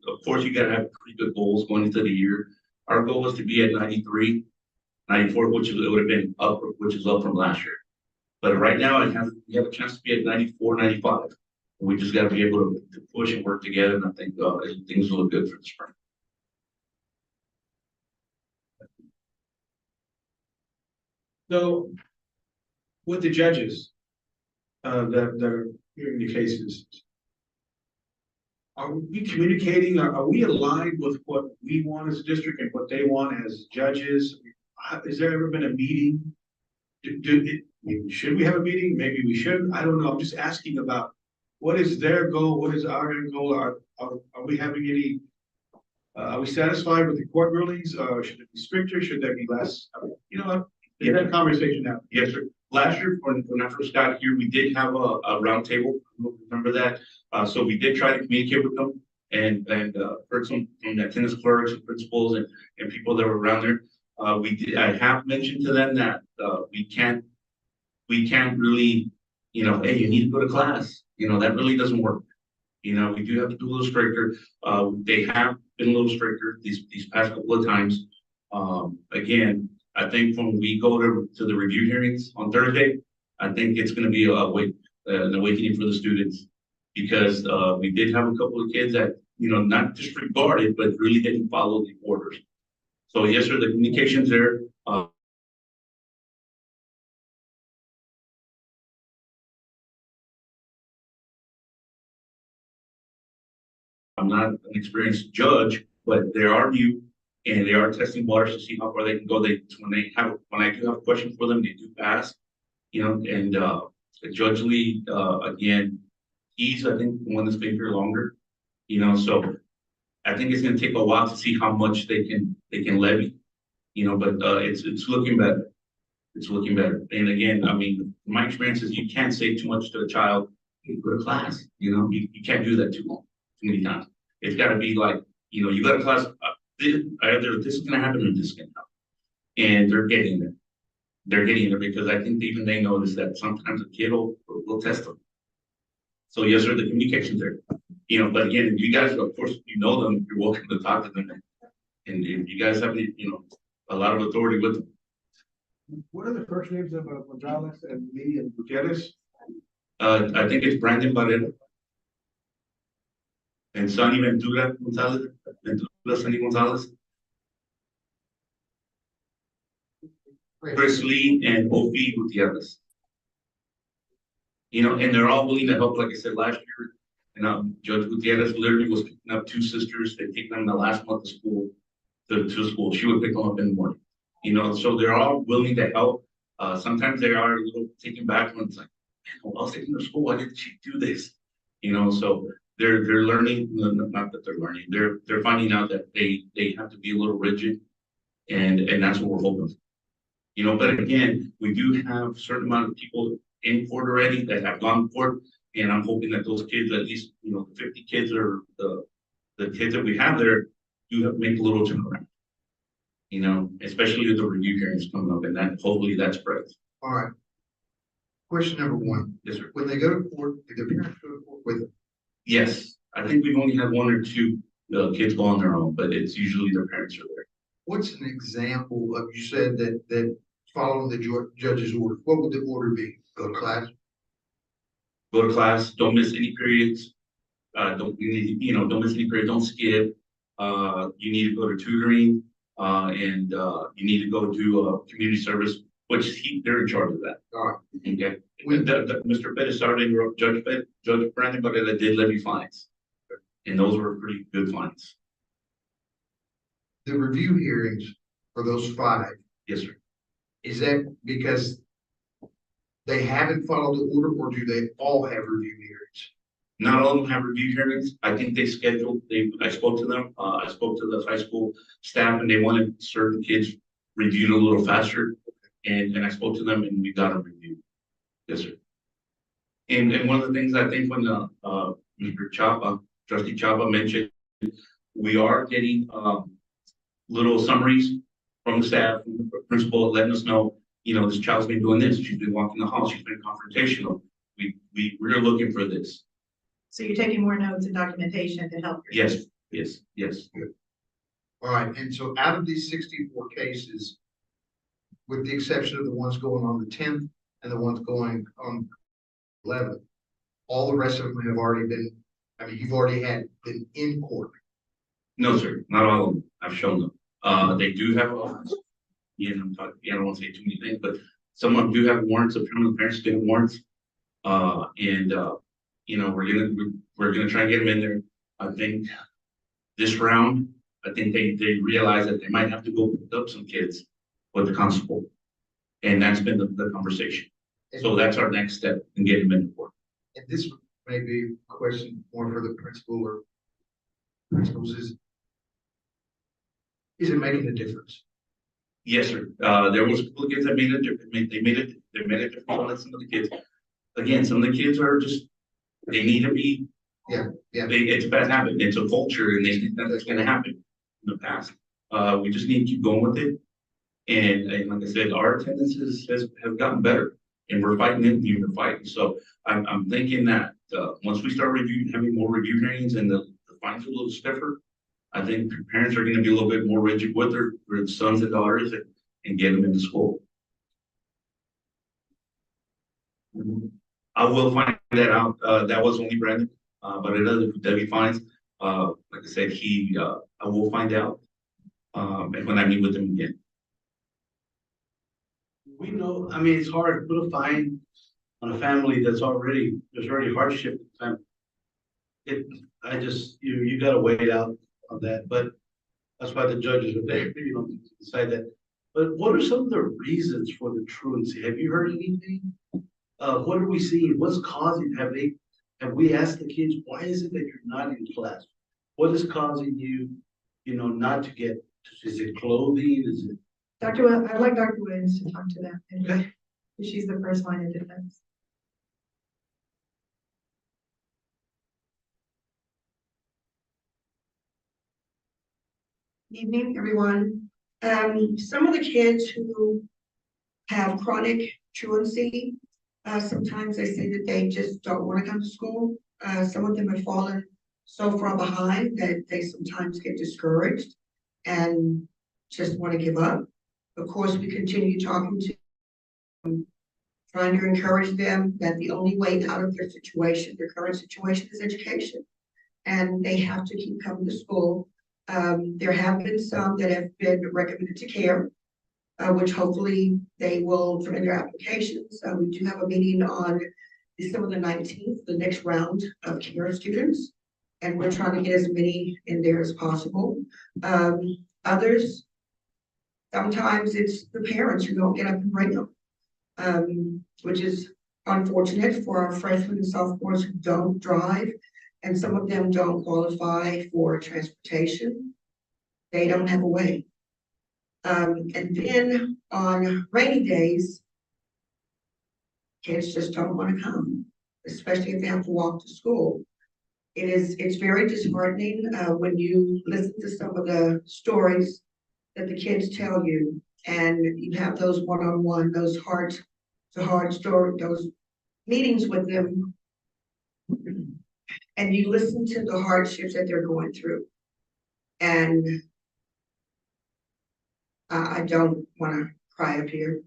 S7: of course, you got to have pretty good goals going into the year. Our goal was to be at 93, 94, which it would have been up, which is up from last year. But right now, we have a chance to be at 94, 95. We just got to be able to push and work together, and I think things will look good for the spring.
S5: So, with the judges that are hearing the cases, are we communicating? Are we aligned with what we want as a district and what they want as judges? Has there ever been a meeting? Should we have a meeting? Maybe we shouldn't. I don't know. I'm just asking about what is their goal? What is our end goal? Are we having any? Are we satisfied with the court rulings? Should it be stricter? Should there be less? Get that conversation out.
S7: Yes, sir. Last year, when I first got here, we did have a round table. Remember that? So we did try to communicate with them and heard some from the attendance clerks and principals and people that were around there. I have mentioned to them that we can't really, hey, you need to go to class. That really doesn't work. We do have to do a little stricter. They have been a little stricter these past couple of times. Again, I think when we go to the review hearings on Thursday, I think it's going to be an awakening for the students, because we did have a couple of kids that, not disregarded, but really didn't follow the orders. So yes, sir, the communication's there. I'm not an experienced judge, but they are new. And they are testing waters to see how far they can go. When I do have a question for them, they do ask, and Judge Lee, again, he's, I think, the one that's been here longer, so I think it's going to take a while to see how much they can levy, but it's looking better. It's looking better. And again, I mean, my experience is you can't say too much to a child, hey, go to class, you can't do that too many times. It's got to be like, you go to class, either this is going to happen or this is going to happen. And they're getting there. They're getting there because I think even they notice that sometimes a kid will test them. So yes, sir, the communication's there. But again, if you guys, of course, them, you're welcome to talk to them. And if you guys have, a lot of authority with them.
S5: What are the first names of Gonzalez and Lee and Gutierrez?
S7: I think it's Brandon Barrera. And Sonny Ventura Gonzalez. Sonny Gonzalez. Chris Lee and Ophie Gutierrez. And they're all willing to help. Like I said, last year, Judge Gutierrez literally was picking up 2 sisters. They take them the last month of school to school. She would pick them up in the morning. So they're all willing to help. Sometimes they are a little taken back when it's like, man, I was taking her to school. Why didn't she do this? So they're learning, no, not that they're learning, they're finding out that they have to be a little rigid. And that's what we're hoping for. You know, but again, we do have a certain amount of people in court already that have gone to court. And I'm hoping that those kids, at least, you know, 50 kids or the kids that we have there do have, make a little turnaround. You know, especially with the review hearings coming up, and that hopefully that spreads.
S1: All right. Question number one,
S7: Yes, sir.
S1: when they go to court, do the parents go to court with them?
S7: Yes, I think we've only had one or two kids go on their own, but it's usually their parents are there.
S1: What's an example of, you said that following the judge's order, what would the order be? Go to class?
S7: Go to class, don't miss any periods. Don't, you know, don't miss any periods, don't skip. You need to go to tutoring, and you need to go to community service, which they're in charge of that.
S1: All right.
S7: Okay. Mr. Pettis started to interrupt Judge Brandon, but it did levy fines. And those were pretty good fines.
S1: The review hearings for those 5,
S7: Yes, sir.
S1: is that because they haven't followed the order, or do they all have review hearings?
S7: Not all of them have review hearings. I think they scheduled, I spoke to them, I spoke to the high school staff, and they wanted certain kids reviewed a little faster. And I spoke to them and we got them reviewed. Yes, sir. And one of the things I think when Mr. Chapa, Trustee Chapa mentioned, we are getting little summaries from the staff, from the principal, letting us know, you know, this child's been doing this, she's been walking the hall, she's been confrontational. We're looking for this.
S2: So you're taking more notes and documentation to help. your
S7: Yes,
S2: kids.
S7: yes.
S1: All right, and so out of these 64 cases, with the exception of the ones going on the 10th and the ones going on 11th, all the rest of them have already been, I mean, you've already had been in court.
S7: No, sir, not all of them. I've shown them. They do have, you know, I don't want to say too many things, but some of them do have warrants, apparently the parents get warrants. You know, we're gonna try and get them in there. I think this round, I think they realize that they might have to go pick up some kids with the constable. And that's been the conversation. So that's our next step in getting them in the court.
S1: And this may be a question more for the principal or principals is it making a difference?
S7: Yes, sir. There was a couple of kids that made a difference. They made a difference on some of the kids. Again, some of the kids are just, they need to be.
S1: Yeah.
S7: It's a bad habit. It's a culture, and they think that that's gonna happen in the past. We just need to keep going with it. And like I said, our attendances have gotten better, and we're fighting it, we're fighting. So I'm thinking that once we start having more review hearings and the fines are a little stiffer, I think parents are gonna be a little bit more rigid with their sons and daughters and get them into school. I will find that out. That was only Brandon, but it doesn't levy fines. Like I said, I will find out and when I meet with him again.
S5: We know, I mean, it's hard to put a fine on a family there's already hardship. You gotta wait out on that, but that's why the judges are there, you know, to decide that. But what are some of the reasons for the truancy? Have you heard anything? What are we seeing? What's causing, have we asked the kids, why is it that you're not in class? What is causing you, you know, not to get, is it clothing? Is it?
S2: I'd like Dr. Williams to talk to that.
S5: Okay.
S2: She's the first line of defense.
S8: Evening, everyone. Some of the kids who have chronic truancy, sometimes they say that they just don't want to come to school. Some of them have fallen so far behind that they sometimes get discouraged and just want to give up. Of course, we continue talking to them, trying to encourage them that the only way out of their current situation is education. And they have to keep coming to school. There have been some that have been recommended to CARE, which hopefully they will turn in their applications. We do have a meeting on December the 19th, the next round of CARE students, and we're trying to get as many in there as possible. Others, sometimes it's the parents who don't get up and bring them, which is unfortunate for our freshmen and sophomores who don't drive and some of them don't qualify for transportation. They don't have a way. And then on rainy days, kids just don't want to come, especially if they have to walk to school. It's very disheartening, when you listen to some of the stories that the kids tell you, and you have those one-on-one, those heart-to-heart story, those meetings with them, and you listen to the hardships that they're going through. And I don't want to cry up here.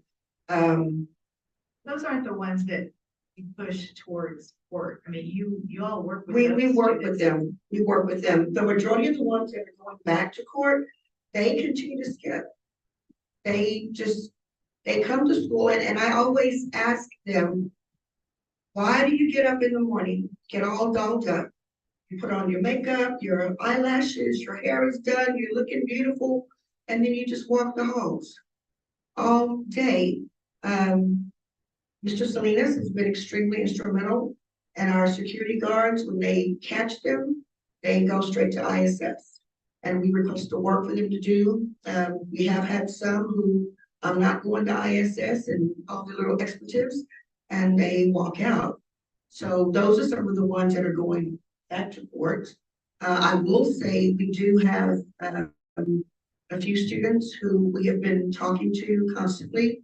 S2: Those aren't the ones that you push towards work. I mean, you all work with
S8: We
S2: those
S8: work with
S2: students.
S8: them. We work with them. The majority of the ones that are going back to court, they continue to skip. They come to school, and I always ask them, why do you get up in the morning, get all dolled up? You put on your makeup, your eyelashes, your hair is done, you're looking beautiful, and then you just walk the halls all day. Mr. Salinas has been extremely instrumental, and our security guards, when they catch them, they go straight to ISS. And we request the work for them to do. We have had some who I'm not going to ISS and all the little expletives, and they walk out. So those are some of the ones that are going back to court. I will say we do have a few students who we have been talking to constantly.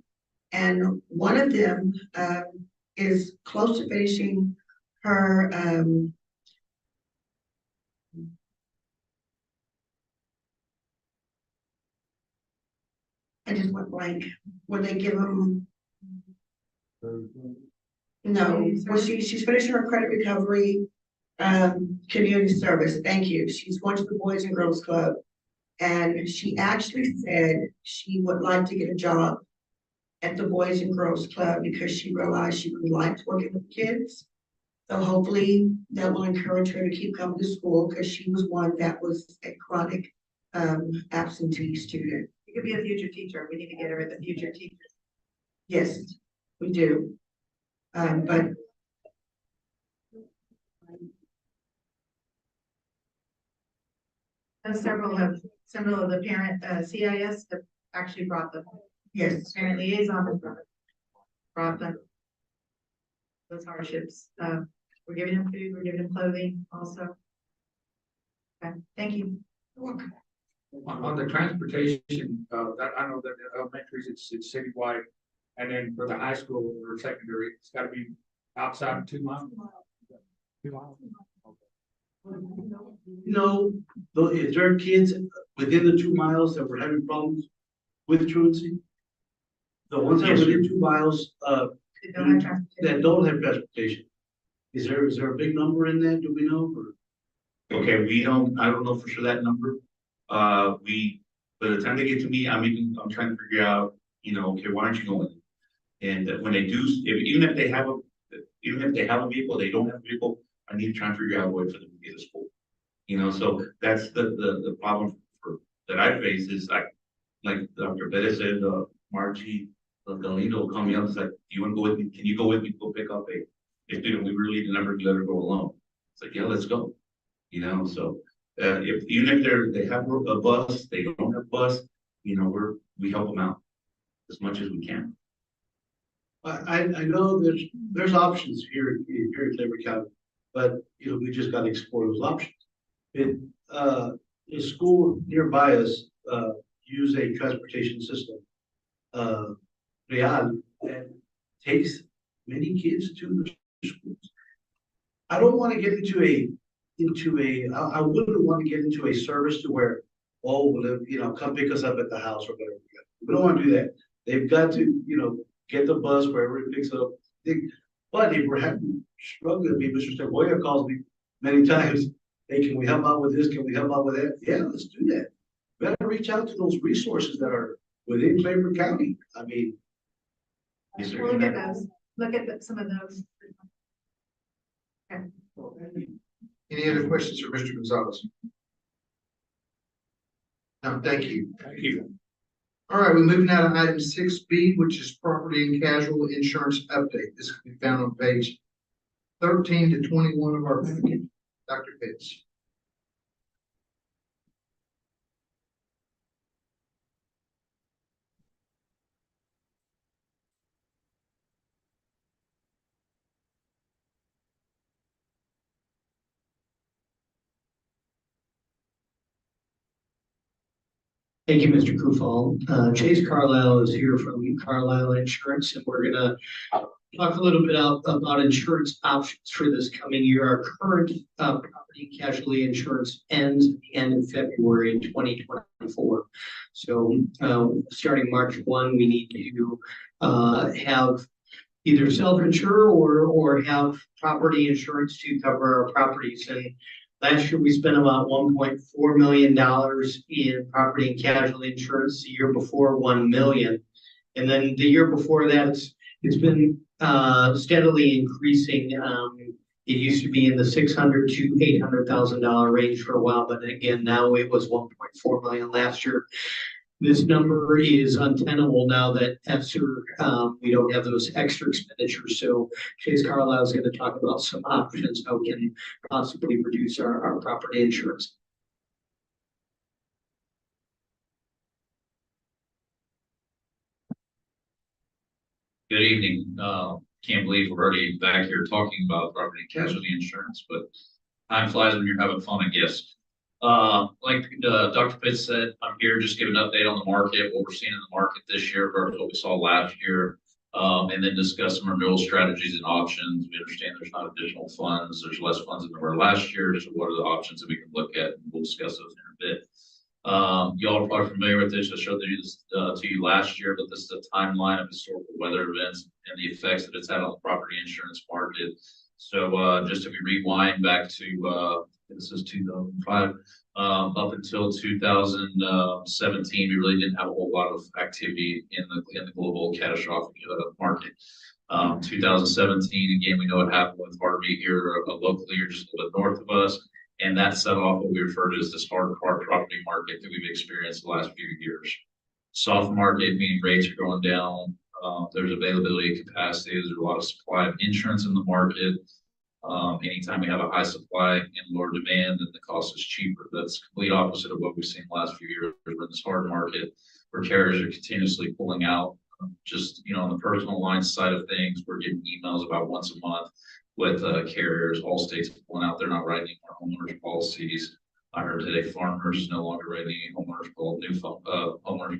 S8: And one of them is close to finishing her I just went blank. When they give them no, well, she's finishing her credit recovery community service. Thank you. She's going to the Boys and Girls Club. And she actually said she would like to get a job at the Boys and Girls Club because she realized she really liked working with kids. So hopefully that will encourage her to keep coming to school, because she was one that was a chronic absentee student.
S2: You could be a future teacher. We need to get her at the future teacher.
S8: Yes, we do. But
S2: Several of the parent CIS have actually brought them.
S8: yes,
S2: Parent liaison has brought them those hardships. We're giving them food, we're giving them clothing also. Okay, thank you.
S9: On the transportation, that I know that the elementaries, it's citywide, and then for the high school or secondary, it's gotta be outside of 2 miles. 2 miles.
S5: No, though, is there kids within the 2 miles that were having problems with truancy? The ones that are
S4: Yes, sir.
S5: within 2 miles,
S2: They don't have transportation.
S5: that don't have transportation. Is there a big number in that? Do we know? Or?
S7: Okay, I don't know for sure that number. By the time they get to me, I'm trying to figure out, okay, why aren't you going? And when they do, even if they have a vehicle, they don't have a vehicle, I need to try and figure out a way for them to get to school. So that's the problem that I face is like Dr. Bettis said, Margie, Galino will call me up and say, do you want to go with me? Can you go with me? Go pick up a student. We really need the number to let her go alone. It's like, yeah, let's go. So even if they have a bus, they don't have a bus, we help them out as much as we can.
S5: I know there's options here in Cleveland County, but we just got to explore those options. A school nearby us use a transportation system, Real, and takes many kids to the schools. I don't want to get I wouldn't want to get into a service to where, oh, well, come pick us up at the house or whatever. We don't want to do that. They've got to, get the bus wherever it picks up. But if we're having struggling, Mr. Segoya calls me many times, hey, can we help out with this? Can we help out with that? Yeah, let's do that. We got to reach out to those resources that are within Cleveland County. I mean,
S7: Yes, sir.
S2: We'll look at those. Look at some of those. Okay.
S1: Any other questions for Mr. Gonzalez? No, thank you.
S9: Thank you.
S1: All right, we're moving now to item 6B, which is property and casual insurance update. This can be found on page 13 to 21 of our packet. Dr. Pitts.
S3: Thank you, Mr. Kufal. Chase Carlisle is here from Carlisle Insurance, and we're gonna talk a little bit about insurance options for this coming year. Our current property and casualty insurance ends at the end of February in 2024. So starting March 1, we need to have either self-insure or have property insurance to cover our properties. And last year, we spent about $1.4 million in property and casualty insurance. The year before, $1 million. And then the year before that, it's been steadily increasing. It used to be in the $600,000 to $800,000 range for a while, but again, now it was $1.4 million last year. This number is untenable now that ESSER, we don't have those extra expenditures. So Chase Carlisle is going to talk about some options how we can possibly reduce our property insurance.
S10: Good evening. Can't believe we're already back here talking about property and casualty insurance, but time flies when you're having fun, I guess. Like Dr. Pitts said, I'm here just to give an update on the market, what we're seeing in the market this year versus what we saw last year, and then discuss some renewal strategies and options. We understand there's not additional funds, there's less funds than there were last year, so what are the options that we can look at, and we'll discuss those in a bit. Y'all are probably familiar with this. I showed this to you last year, but this is a timeline of historical weather events and the effects that it's had on the property insurance market. So just if we rewind back to this is 2005 up until 2017, we really didn't have a whole lot of activity in the global catastrophic market. 2017, again, we know what happened with Harvey here locally or just a little bit north of us. And that set off what we refer to as this hard property market that we've experienced the last few years. Soft market, meaning rates are going down. There's availability of capacity. There's a lot of supply of insurance in the market. Anytime we have a high supply and lower demand, then the cost is cheaper. That's the complete opposite of what we've seen the last few years. We're in this hard market where carriers are continuously pulling out. Just, on the personal line side of things, we're getting emails about once a month with carriers. All states pulling out. They're not writing more homeowners policies. I heard today Farmers is no longer writing any homeowners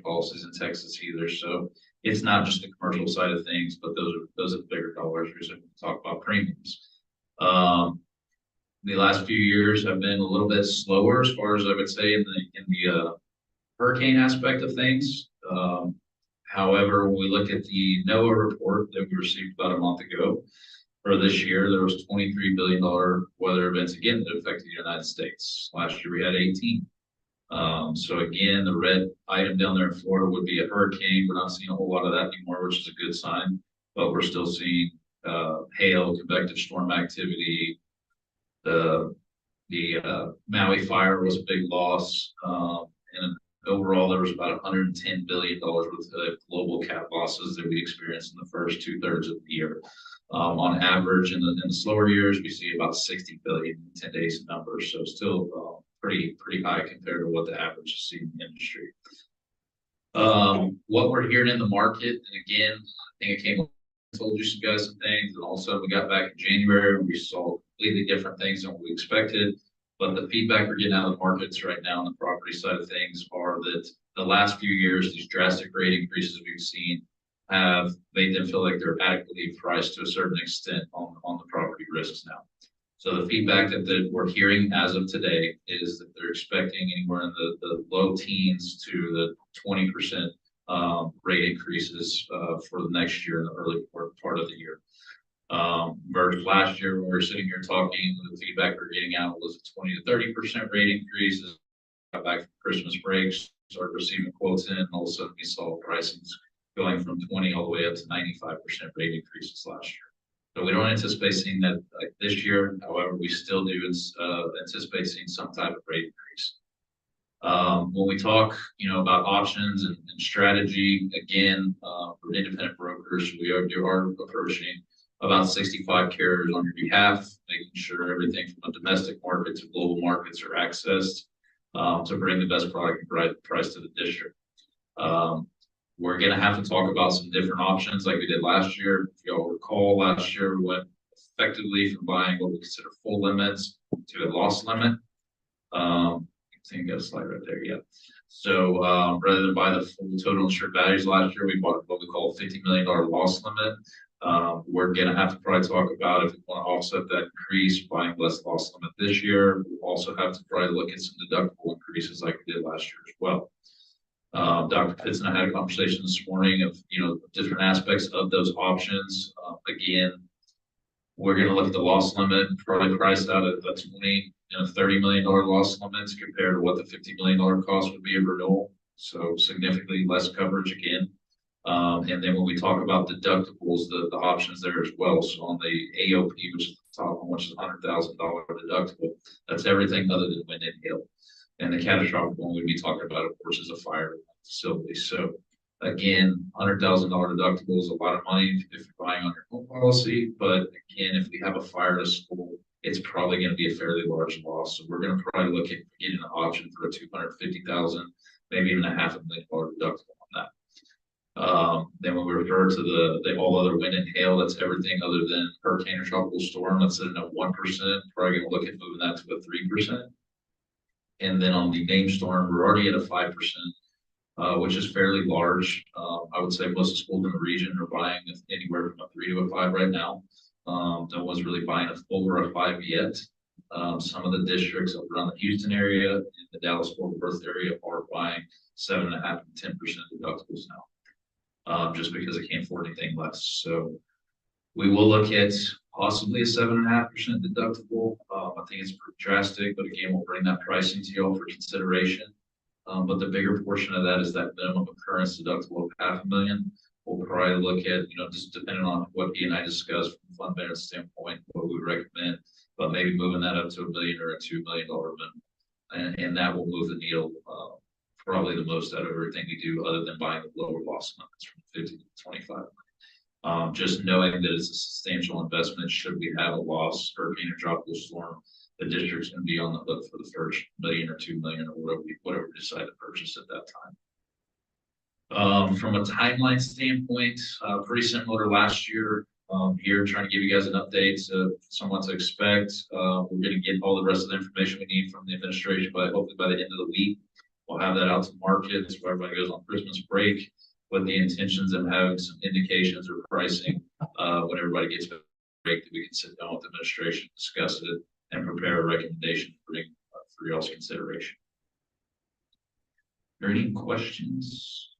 S10: policies in Texas either. So it's not just the commercial side of things, but those are the bigger dollars. We talk about premiums. The last few years have been a little bit slower as far as I would say in the hurricane aspect of things. However, when we look at the NOAA report that we received about a month ago, for this year, there was $23 billion weather events again that affected the United States. Last year, we had 18. So again, the red item down there in Florida would be a hurricane. We're not seeing a whole lot of that anymore, which is a good sign. But we're still seeing hail, convective storm activity. The Maui fire was a big loss. And overall, there was about $110 billion worth of global cat losses that we experienced in the first 2/3 of the year. On average, in the slower years, we see about 60 billion in 10 days numbers. So still pretty high compared to what the average is seen in the industry. What we're hearing in the market, and again, I think I came and told you guys some things, and all of a sudden we got back in January and we saw completely different things than what we expected. But the feedback we're getting out of the markets right now on the property side of things are that the last few years, these drastic rate increases we've seen have made them feel like they're adequately priced to a certain extent on the property risks now. So the feedback that we're hearing as of today is that they're expecting anywhere in the low teens to the 20% rate increases for the next year in the early part of the year. Versus last year when we were sitting here talking, the feedback we're getting out was a 20 to 30% rate increases. Got back from Christmas breaks, started receiving quotes in, and all of a sudden we saw pricings going from 20 all the way up to 95% rate increases last year. So we don't anticipate seeing that like this year. However, we still do anticipate seeing some type of rate increase. When we talk, about options and strategy, again, for independent brokers, we are approaching about 65 carriers on your behalf, making sure everything from a domestic market to global markets are accessed to bring the best product and price to the district. We're going to have to talk about some different options like we did last year. If y'all recall, last year we went effectively from buying what we consider full limits to a loss limit. I think got a slide right there, yeah. So rather than buy the full total insured values last year, we bought what we call a $50 million loss limit. We're going to have to probably talk about if we want to offset that increase, buying less loss limit this year. We'll also have to probably look at some deductible increases like we did last year as well. Dr. Pitts and I had a conversation this morning of, different aspects of those options. Again, we're going to look at the loss limit, probably priced out at the $30 million loss limits compared to what the $50 million cost would be of renewal. So significantly less coverage again. And then when we talk about deductibles, the options there as well. So on the AOP, which is the top one, which is a $100,000 deductible, that's everything other than wind and hail. And the catastrophic one we'd be talking about, of course, is a fire facility. So again, $100,000 deductible is a lot of money if you're buying on your home policy. But again, if we have a fire at a school, it's probably going to be a fairly large loss. So we're going to probably look at getting an option for a $250,000, maybe even a $500,000 deductible on that. Then when we refer to the all other wind and hail, that's everything other than hurricane or tropical storm. That's at a 1%. Probably going to look at moving that to a 3%. And then on the named storm, we're already at a 5%, which is fairly large. I would say most of the schools in the region are buying anywhere from a 3 to a 5 right now. No one's really buying a 4 or a 5 yet. Some of the districts around the Houston area and the Dallas-Fort Worth area are buying 7.5% and 10% deductibles now, just because they can't afford anything less. So we will look at possibly a 7.5% deductible. I think it's pretty drastic, but again, we'll bring that pricing to y'all for consideration. But the bigger portion of that is that minimum occurrence deductible of $500,000. We'll probably look at, just depending on what he and I discussed from a fund benefit standpoint, what we would recommend, but maybe moving that up to $1 million or a $2 million minimum. And that will move the needle probably the most out of everything we do other than buying the lower loss limits from 50 to 25. Just knowing that it's a substantial investment should we have a loss, hurricane or tropical storm, the district's going to be on the hook for the first $1 million or $2 million or whatever we decide to purchase at that time. From a timeline standpoint, pretty similar to last year. Here trying to give you guys an update of somewhat to expect. We're going to get all the rest of the information we need from the administration hopefully by the end of the week. We'll have that out to market so everybody goes on Christmas break with the intentions of having some indications or pricing when everybody gets back break that we can sit down with the administration, discuss it, and prepare a recommendation for y'all's consideration. Are there any questions?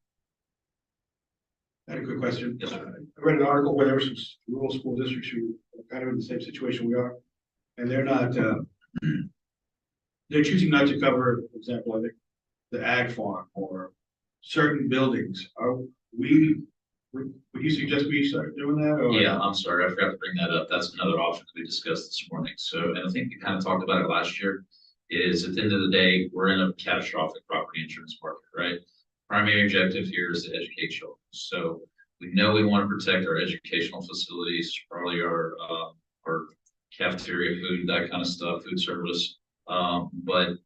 S5: I had a quick question.
S10: Yes, sir.
S5: I read an article where there were some rural school districts who are kind of in the same situation we are, and they're not, they're choosing not to cover, for example, I think the ag farm or certain buildings. Would you suggest we start doing that? Or?
S10: Yeah, I'm sorry, I forgot to bring that up. That's another option that we discussed this morning. So, and I think we kind of talked about it last year, is at the end of the day, we're in a catastrophic property insurance market, right? Primary objective here is to educate children. So we know we want to protect our educational facilities, probably our cafeteria food, that kind of stuff, food service. But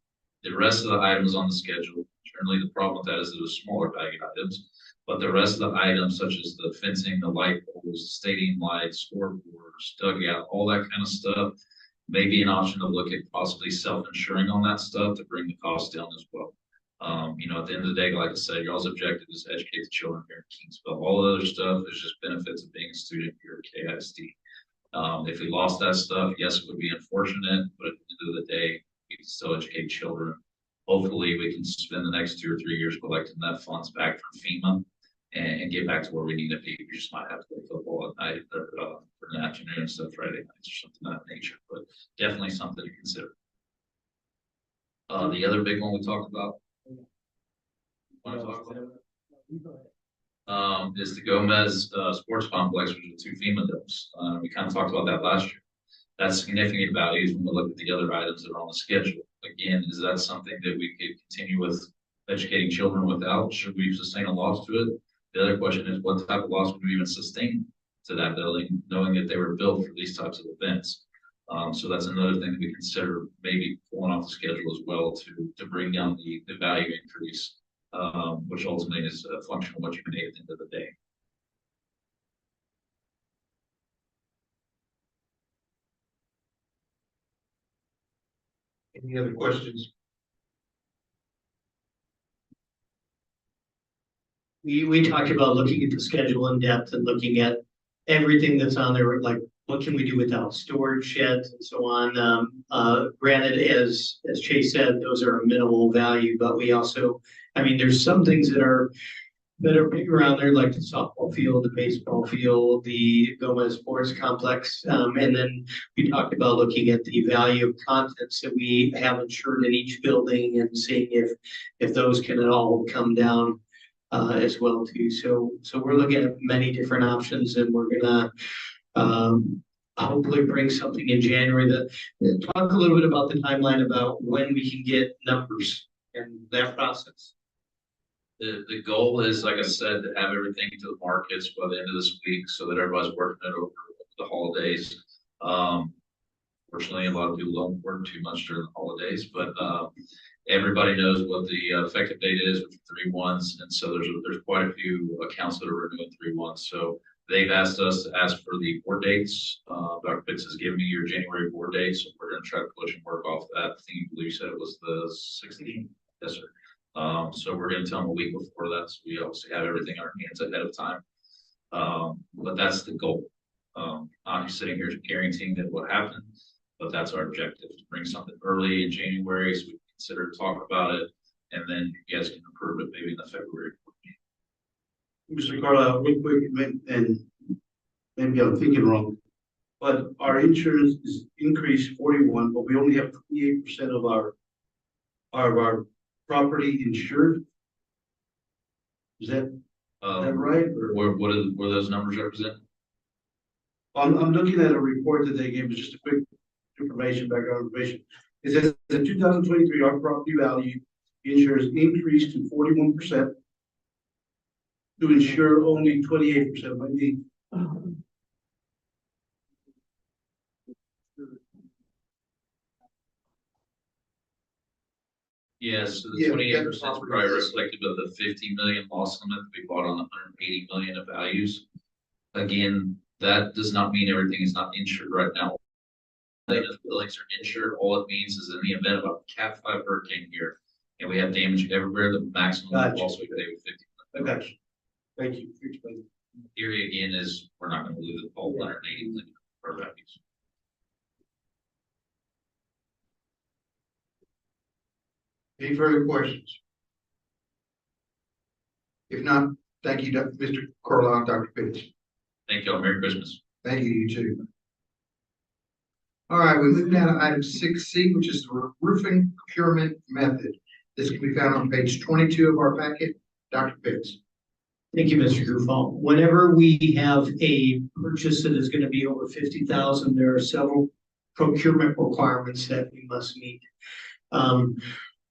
S10: the rest of the items on the schedule, generally the problem with that is those smaller bagged items. But the rest of the items, such as the fencing, the light poles, stadium lights, scoreboards, dugout, all that kind of stuff, may be an option to look at possibly self-insuring on that stuff to bring the cost down as well. At the end of the day, like I said, y'all's objective is to educate the children here in Kingsville. All the other stuff is just benefits of being a student here at KISD. If we lost that stuff, yes, it would be unfortunate, but at the end of the day, we can still educate children. Hopefully, we can spend the next 2 or 3 years collecting that funds back from FEMA and get back to where we need to be. We just might have to play football at night or for an afternoon and stuff, Friday nights or something of that nature, but definitely something to consider. The other big one we talked about. Is the Gomez Sports Complex, which is 2 FEMA dubs. We kind of talked about that last year. That's significant values when we look at the other items that are on the schedule. Again, is that something that we could continue with educating children without? Should we sustain a loss to it? The other question is, what type of loss would we even sustain to that building, knowing that they were built for these types of events. So that's another thing that we consider maybe pulling off the schedule as well to bring down the value increase, which ultimately is a function of what you pay at the end of the day.
S1: Any other questions?
S3: We talked about looking at the schedule in depth and looking at everything that's on there, like what can we do without storage sheds and so on. Granted, as Chase said, those are a minimal value, but we also, I mean, there's some things that are big around there, like the softball field, the baseball field, the Gomez Sports Complex. And then we talked about looking at the value of contents that we have insured in each building and seeing if those can at all come down as well too. So we're looking at many different options, and we're gonna hopefully bring something in January that talk a little bit about the timeline about when we can get numbers and that process.
S10: The goal is, like I said, to have everything to the markets by the end of this week so that everybody's working it over the holidays. Fortunately, a lot of people don't work too much during the holidays, but everybody knows what the effective date is with 3/1s, and so there's quite a few accounts that are renewing 3/1s. So they've asked us to ask for the board dates. Dr. Pitts has given me your January board dates, so we're going to try to push and work off that. I think you said it was the 16th. Yes, sir. So we're going to tell them a week before that, so we obviously have everything in our hands ahead of time. But that's the goal. I'm not sitting here guaranteeing that what happened, but that's our objective, to bring something early in January so we can consider talk about it, and then you guys can approve it maybe in the February.
S5: Mr. Carlisle, real quick, and maybe I'm thinking wrong, but our insurance is increased 41, but we only have 28% of our property insured. Is that right? Or
S10: What do those numbers represent?
S5: I'm looking at a report that they gave us, just a quick background information. It says in 2023, our property value insurance increased to 41%. To insure only 28%. Maybe.
S10: Yes, so the
S1: Yeah,
S10: 28% is
S1: that's
S10: probably reflective of the 50 million loss limit that we bought on the 180 million of values. Again, that does not mean everything is not insured right now. The buildings are insured. All it means is in the event of a Cat 5 hurricane here, and we have damage everywhere, the maximum loss we pay with 50 million.
S5: Okay. Thank you for explaining.
S10: Theory again is we're not going to lose the whole 180 million for values.
S1: Any further questions? If not, thank you, Mr. Carlisle and Dr. Pitts.
S10: Thank y'all. Merry Christmas.
S1: Thank you, you too. All right, we move down to item 6C, which is the roofing procurement method. This can be found on page 22 of our packet. Dr. Pitts.
S3: Thank you, Mr. Gufall. Whenever we have a purchase that is going to be over 50,000, there are several procurement requirements that we must meet.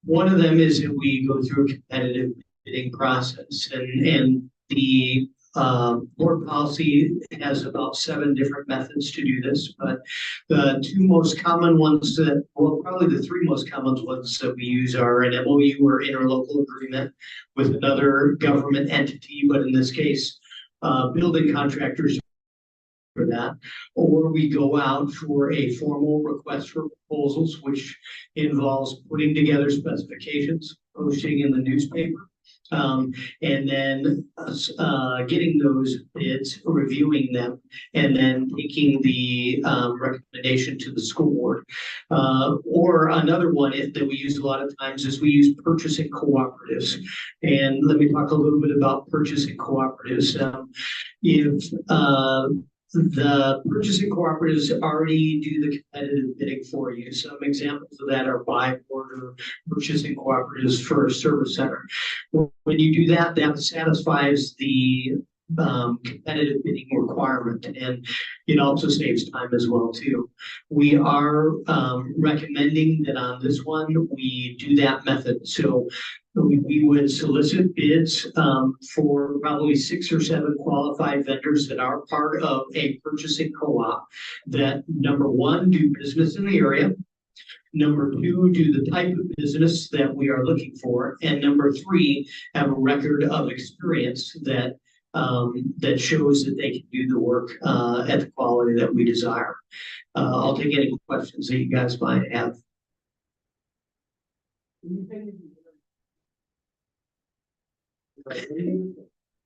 S3: One of them is that we go through a competitive bidding process, and the board policy has about 7 different methods to do this, but the 2 most common ones probably the 3 most common ones that we use are an MOU or interlocal agreement with another government entity, but in this case, building contractors for that, or we go out for a formal request for proposals, which involves putting together specifications, posting in the newspaper, and then getting those bids, reviewing them, and then taking the recommendation to the school board. Or another one that we use a lot of times is we use purchasing cooperatives. And let me talk a little bit about purchasing cooperatives. If the purchasing cooperatives already do the competitive bidding for you. Some examples of that are buy order purchasing cooperatives for a service center. When you do that, that satisfies the competitive bidding requirement, and it also saves time as well too. We are recommending that on this one, we do that method. So we would solicit bids for probably 6 or 7 qualified vendors that are part of a purchasing co-op that, number one, do business in the area. Number two, do the type of business that we are looking for. And number three, have a record of experience that that shows that they can do the work at the quality that we desire. I'll take any questions that you guys might have.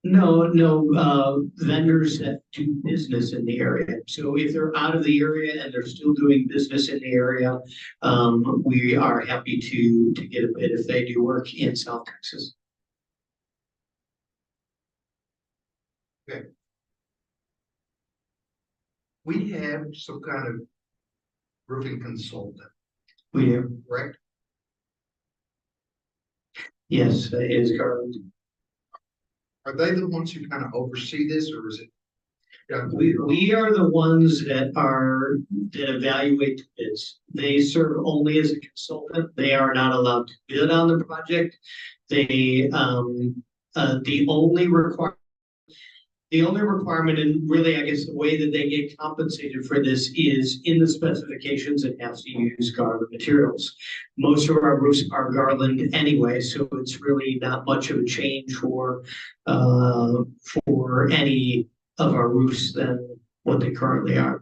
S3: No, vendors that do business in the area. So if they're out of the area and they're still doing business in the area, we are happy to get a bid if they do work in South Texas.
S1: Okay. We have some kind of roofing consultant,
S3: We do.
S1: correct?
S3: Yes, it is Garland.
S1: Are they the ones who kind of oversee this, or is it? Yeah,
S3: We are the ones that evaluate the bids. They serve only as a consultant. They are not allowed to bid on the project. They, the only requirement, and really, I guess the way that they get compensated for this is in the specifications, it has to use Garland materials. Most of our roofs are Garland anyway, so it's really not much of a change for any of our roofs than what they currently are.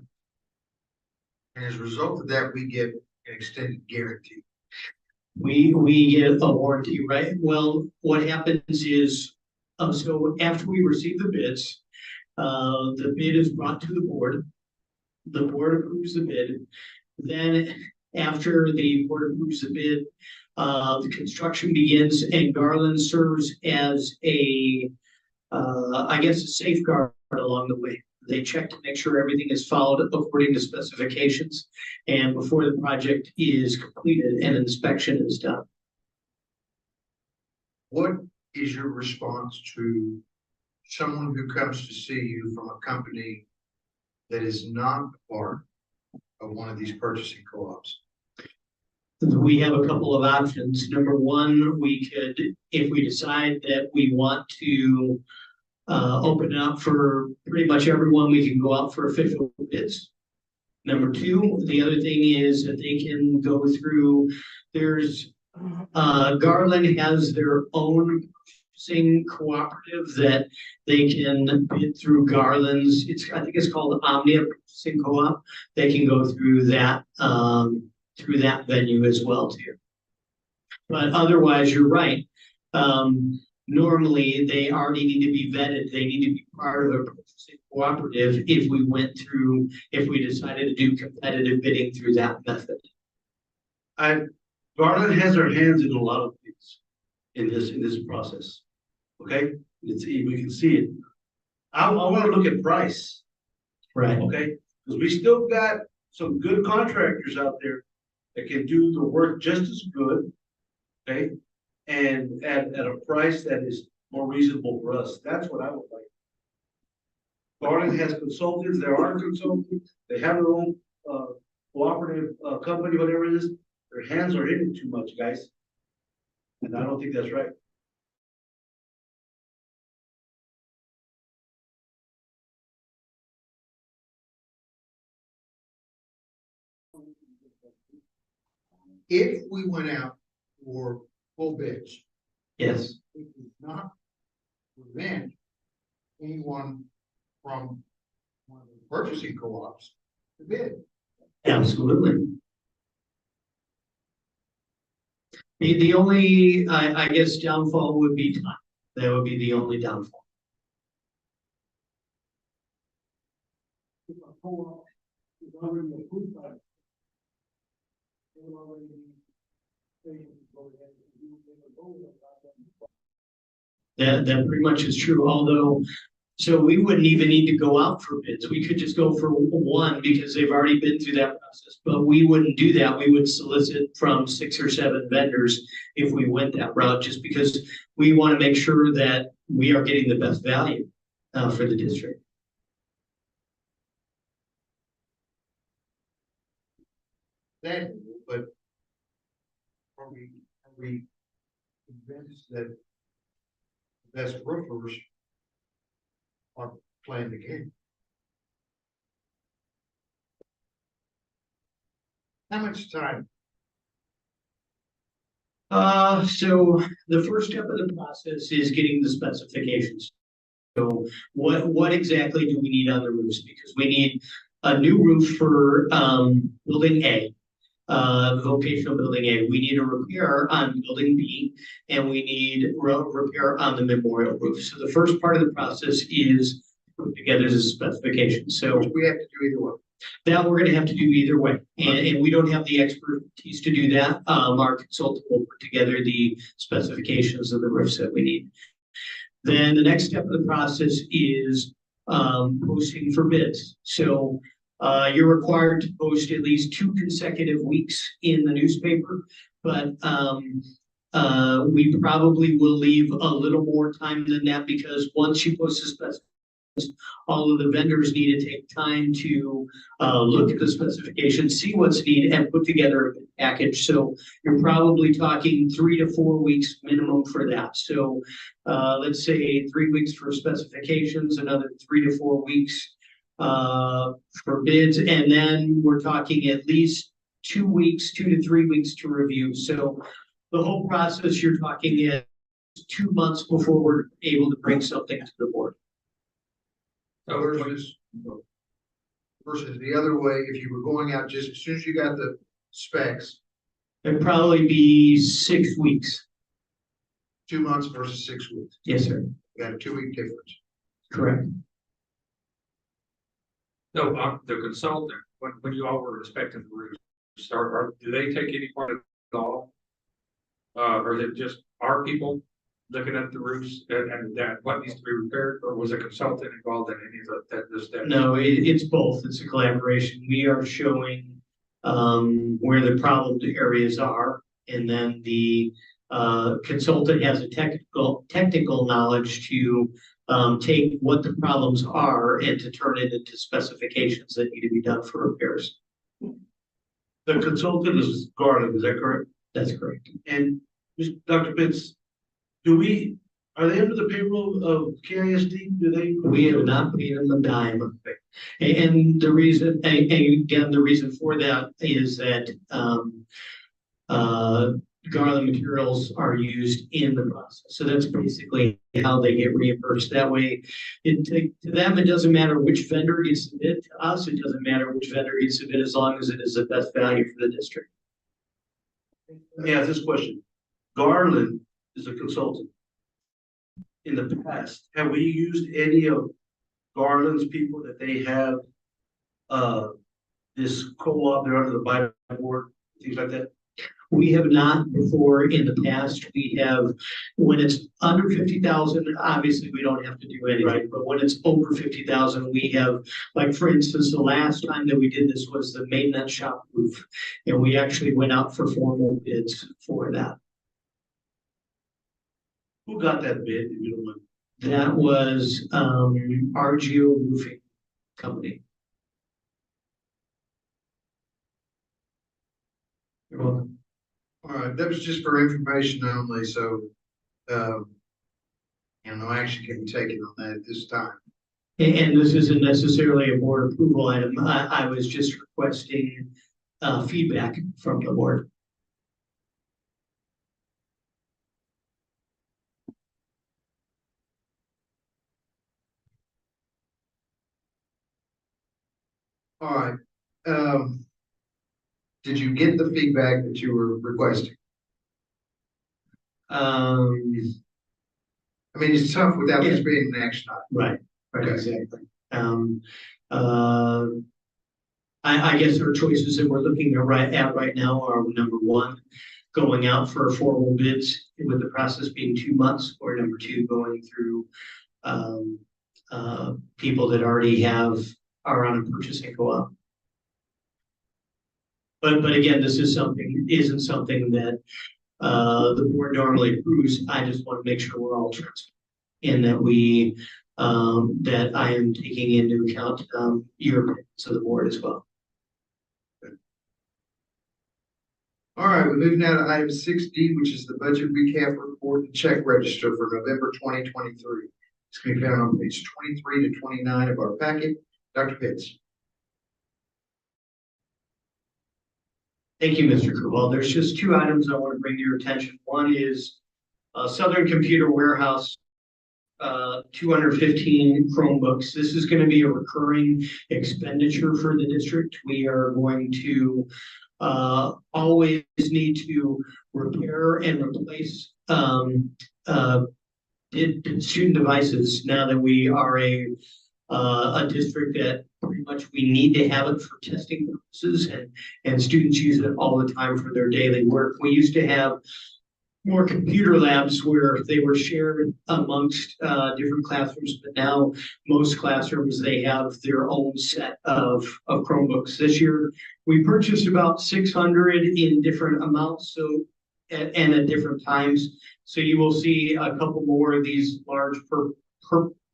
S1: And as a result of that, we get an extended guarantee.
S3: We get a warranty, right? Well, what happens is, so after we receive the bids, the bid is brought to the board. The board approves the bid. Then after the board approves the bid, the construction begins, and Garland serves as I guess, a safeguard along the way. They check to make sure everything is followed according to specifications, and before the project is completed, an inspection is done.
S1: What is your response to someone who comes to see you from a company that is not part of one of these purchasing co-ops?
S3: We have a couple of options. Number one, we could, if we decide that we want to open it up for pretty much everyone, we can go out for official bids. Number two, the other thing is that they can go through, Garland has their own purchasing cooperative that they can bid through Garland's, I think it's called Omnia Purchasing Co-op. They can go through that venue as well too. But otherwise, you're right. Normally, they already need to be vetted. They need to be part of a purchasing cooperative if we decided to do competitive bidding through that method.
S5: Garland has their hands in a lot of things in this process. Okay, we can see it. I want to look at price.
S3: Right.
S5: Okay, because we still got some good contractors out there that can do the work just as good. Okay, and at a price that is more reasonable for us. That's what I would like. Garland has consultants. There are consultants. They have their own cooperative company, whatever it is. Their hands are in it too much, guys. And I don't think that's right.
S1: If we went out for full bids,
S3: Yes.
S1: it does not prevent anyone from one of the purchasing co-ops to bid.
S3: Absolutely. The only, I guess, downfall would be time. That would be the only downfall. That pretty much is true, although, so we wouldn't even need to go out for bids. We could just go for one because they've already been through that process, but we wouldn't do that. We would solicit from 6 or 7 vendors if we went that route, just because we want to make sure that we are getting the best value. for the district.
S5: That, but are we convinced that the best roofers are playing the game? How much time?
S3: So the first step of the process is getting the specifications. So what exactly do we need on the roofs? Because we need a new roof for, building A. Vocational building A, we need a repair on building B, and we need repair on the memorial roof. So the first part of the process is put together the specifications. So
S1: We have to do either one.
S3: that we're gonna have to do either way, and we don't have the expertise to do that. Our consultant will put together the specifications of the roofs that we need. Then the next step of the process is posting for bids. So you're required to post at least 2 consecutive weeks in the newspaper, but we probably will leave a little more time than that, because once you post the specifications, all of the vendors need to take time to look at the specifications, see what's needed, and put together a package. So you're probably talking 3 to 4 weeks minimum for that. So let's say 3 weeks for specifications, another 3 to 4 weeks for bids, and then we're talking at least 2 weeks, 2 to 3 weeks to review. So the whole process, you're talking is 2 months before we're able to bring something to the board.
S1: Versus the other way, if you were going out just as soon as you got the specs,
S3: It'd probably be 6 weeks.
S1: 2 months versus 6 weeks.
S3: Yes, sir.
S1: You got a 2-week difference.
S3: Correct.
S9: So, the consultant, when you all were inspecting the roofs, do they take any part of it at all? Or is it just our people looking at the roofs and that what needs to be repaired, or was a consultant involved in any of that?
S3: No, it's both. It's a collaboration. We are showing where the problem areas are, and then the consultant has a technical knowledge to take what the problems are and to turn it into specifications that need to be done for repairs.
S5: The consultant is Garland, is that correct?
S3: That's correct.
S5: And Dr. Pitts, are they under the payroll of KISD? Do they?
S3: We have not paid them a dime. And the reason, and again, the reason for that is that Garland materials are used in the process. So that's basically how they get reimbursed. That way, to them, it doesn't matter which vendor gets the bid. To us, it doesn't matter which vendor gets the bid, as long as it is the best value for the district.
S5: Let me ask this question. Garland is a consultant. In the past, have we used any of Garland's people that they have this co-op, they're under the Bible board, things like that?
S3: We have not before in the past. We have, when it's under 50,000, obviously we don't have to do anything.
S5: Right.
S3: But when it's over 50,000, we have, like for instance, the last time that we did this was the maintenance shop roof. And we actually went out for formal bids for that.
S5: Who got that bid, if you don't mind?
S3: That was RGO Roofing Company. You're welcome.
S1: All right, that was just for information only, so, no action can be taken on that at this time.
S3: And this isn't necessarily a board approval item. I was just requesting feedback from the board.
S1: All right, did you get the feedback that you were requesting? I mean, it's tough without this being an action item.
S3: Right,
S1: Okay.
S3: exactly. I guess our choices that we're looking at right now are, number one, going out for formal bids with the process being 2 months, or number two, going through people that already are on a purchasing co-op. But again, this isn't something that the board normally approves. I just want to make sure we're all transparent and that we that I am taking into account, your opinions of the board as well.
S1: All right, we move now to item 6D, which is the budget recap report and check register for November 2023. It's going to be found on page 23 to 29 of our packet. Dr. Pitts.
S3: Thank you, Mr. Kowal. There's just two items I want to bring to your attention. One is Southern Computer Warehouse, 215 Chromebooks. This is going to be a recurring expenditure for the district. We are going to always need to repair and replace student devices now that we are a district that pretty much we need to have it for testing purposes, and students use it all the time for their daily work. We used to have more computer labs where they were shared amongst different classrooms, but now most classrooms, they have their own set of Chromebooks. This year, we purchased about 600 in different amounts, so and at different times. So you will see a couple more of these large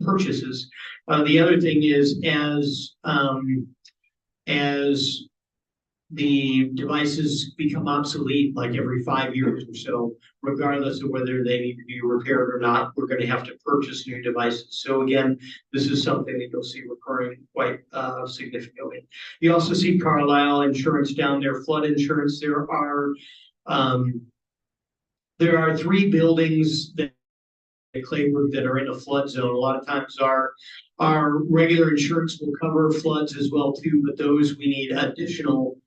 S3: purchases. The other thing is, as the devices become obsolete like every 5 years or so, regardless of whether they need to be repaired or not, we're going to have to purchase new devices. So again, this is something that you'll see recurring quite significantly. You also see Carlisle insurance down there, flood insurance. There are 3 buildings that Clayburgh that are in a flood zone. A lot of times our regular insurance will cover floods as well too, but those we need additional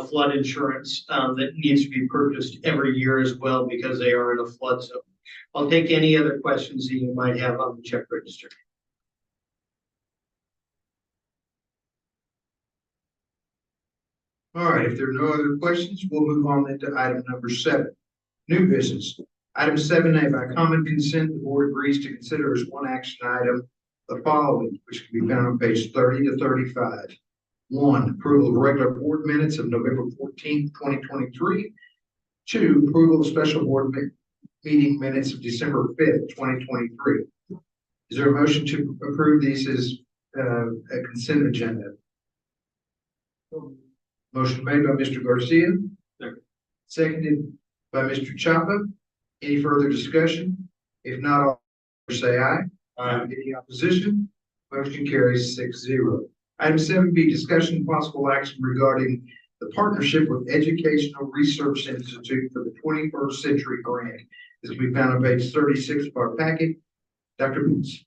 S3: flood insurance that needs to be purchased every year as well because they are in a flood zone. I'll take any other questions that you might have on the check register.
S1: All right, if there are no other questions, we'll move on into item number 7, new business. Item 7A, by common consent, the board agrees to consider as one action item the following, which can be found on page 30 to 35. 1, approval of regular board minutes of November 14th, 2023. 2, approval of special board meeting minutes of December 5th, 2023. Is there a motion to approve these as a consent agenda? Motion made by Mr. Garcia. Seconded by Mr. Chapa. Any further discussion? If not, all say aye. Aye. Any opposition? Motion carries 6-0. Item 7B, discussion and possible action regarding the partnership with Educational Research Institute for the 21st Century Grant. This can be found on page 36 of our packet. Dr. Boots.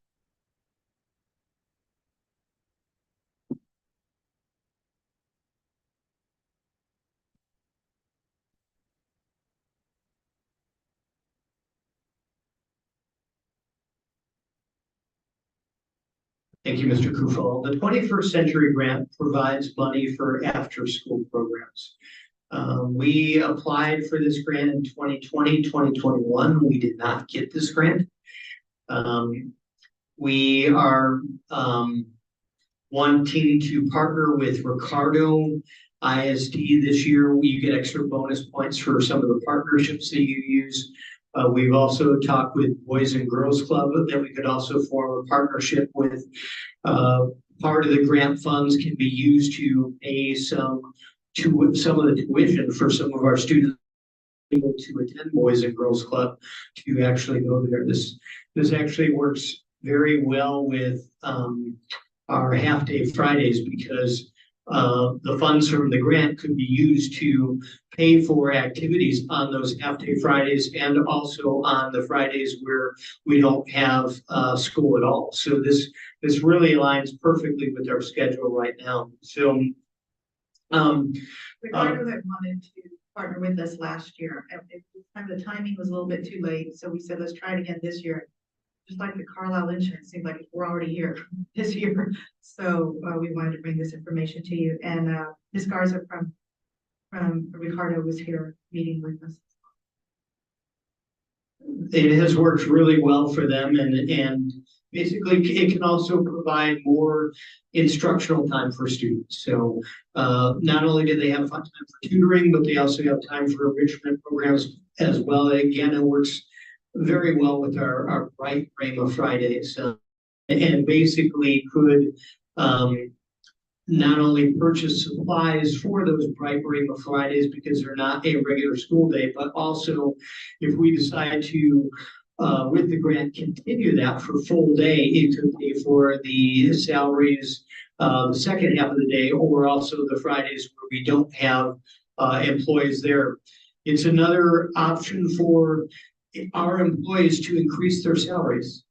S3: Thank you, Mr. Kufal. The 21st Century Grant provides money for after-school programs. We applied for this grant in 2020, 2021. We did not get this grant. We are wanting to partner with Ricardo ISD this year. You get extra bonus points for some of the partnerships that you use. We've also talked with Boys and Girls Club that we could also form a partnership with. Part of the grant funds can be used to pay some of the tuition for some of our students able to attend Boys and Girls Club to actually go there. This actually works very well with our half-day Fridays because the funds from the grant could be used to pay for activities on those half-day Fridays and also on the Fridays where we don't have school at all. So this really aligns perfectly with our schedule right now. So
S2: Ricardo had wanted to partner with us last year. At this time, the timing was a little bit too late, so we said, let's try it again this year. Just like the Carlisle insurance, seemed like we're already here this year. So we wanted to bring this information to you. And Ms. Garza from Ricardo was here meeting with us.
S3: It has worked really well for them, and basically it can also provide more instructional time for students. So not only do they have time for tutoring, but they also have time for enrichment programs as well. Again, it works very well with our Bright Rama Fridays. and basically could not only purchase supplies for those Bright Rainbow Fridays because they're not a regular school day, but also if we decide to, with the grant, continue that for full day, it could pay for the salaries the second half of the day, or also the Fridays where we don't have employees there. It's another option for our employees to increase their salaries.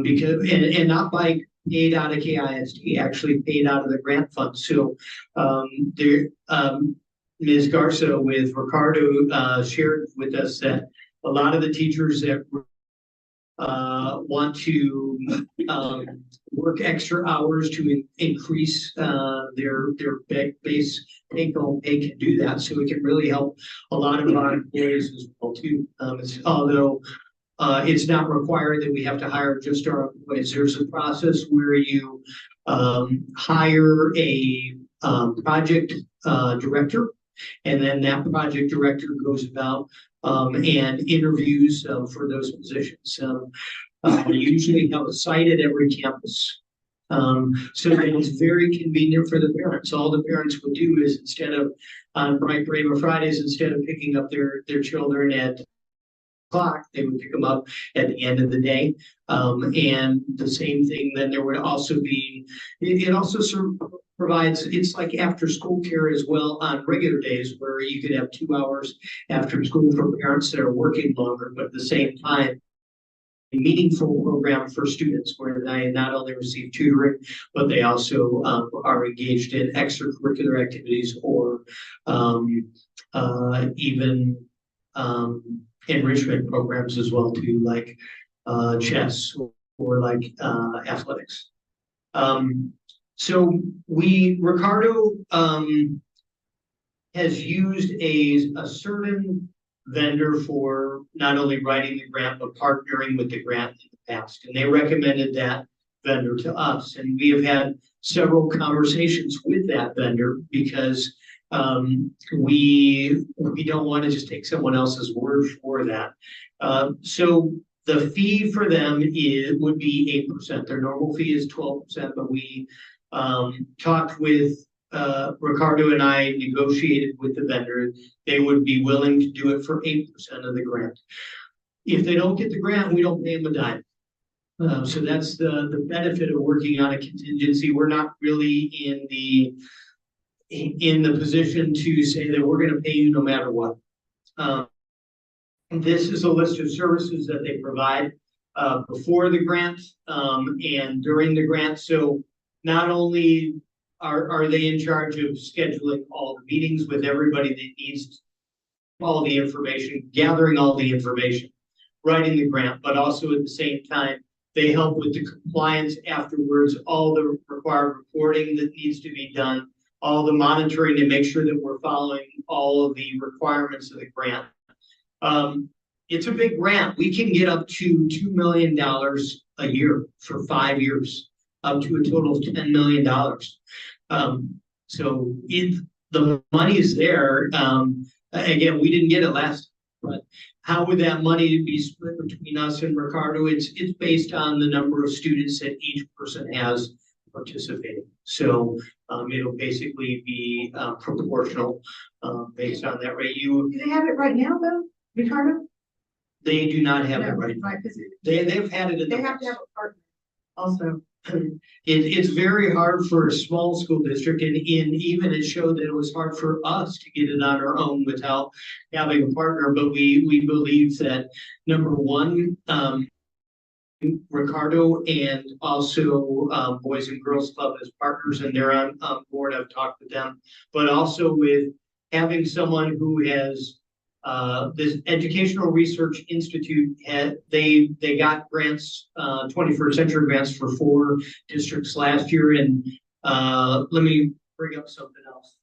S3: Because, and not by paid out of KISD, actually paid out of the grant fund. So, Ms. Garza with Ricardo, shared with us that a lot of the teachers that want to work extra hours to increase their base take home pay can do that. So it can really help a lot of our employees as well too. Although it's not required that we have to hire just our employees. There's a process where you hire a project director, and then that project director goes about and interviews for those positions. We usually have a site at every campus. So that it's very convenient for the parents. All the parents would do is, instead of on Bright Rainbow Fridays, instead of picking up their children at clock, they would pick them up at the end of the day. And the same thing, then there would also be, it also provides, it's like after school care as well on regular days, where you could have 2 hours after school for parents that are working longer, but at the same time, a meaningful program for students where they not only receive tutoring, but they also are engaged in extracurricular activities or even enrichment programs as well too, like chess or like athletics. So Ricardo has used a certain vendor for not only writing the grant, but partnering with the grant in the past. And they recommended that vendor to us. And we have had several conversations with that vendor because we don't want to just take someone else's word for that. So the fee for them would be 8%. Their normal fee is 12%, but we talked with Ricardo and I negotiated with the vendor. They would be willing to do it for 8% of the grant. If they don't get the grant, we don't pay them a dime. So that's the benefit of working on a contingency. We're not really in the position to say that we're going to pay you no matter what. This is a list of services that they provide before the grant and during the grant. So not only are they in charge of scheduling all the meetings with everybody that needs all the information, gathering all the information, writing the grant, but also at the same time, they help with the compliance afterwards, all the required reporting that needs to be done, all the monitoring to make sure that we're following all of the requirements of the grant. It's a big grant. We can get up to $2 million a year for 5 years, up to a total of $10 million. So if the money is there, again, we didn't get it last, but how would that money be split between us and Ricardo? It's based on the number of students that each person has participating. So it'll basically be proportional based on that rate.
S2: Do they have it right now though, Ricardo?
S3: They do not have it right.
S2: Right, because
S3: They've had it in
S2: they
S3: the
S2: have to have
S3: past.
S2: a partner also.
S3: It's very hard for a small school district, and even it showed that it was hard for us to get it on our own without having a partner. But we believe that, number one, Ricardo and also Boys and Girls Club as partners, and they're on board. I've talked with them, but also with having someone who has this Educational Research Institute they got grants, 21st Century grants for 4 districts last year. And let me bring up something else.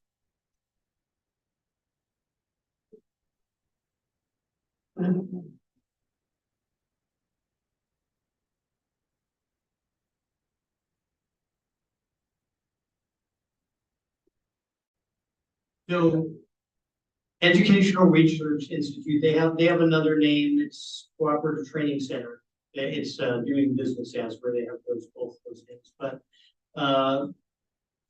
S3: So Educational Research Institute, they have another name. It's Cooperative Training Center. It's doing business as where they have both those things, but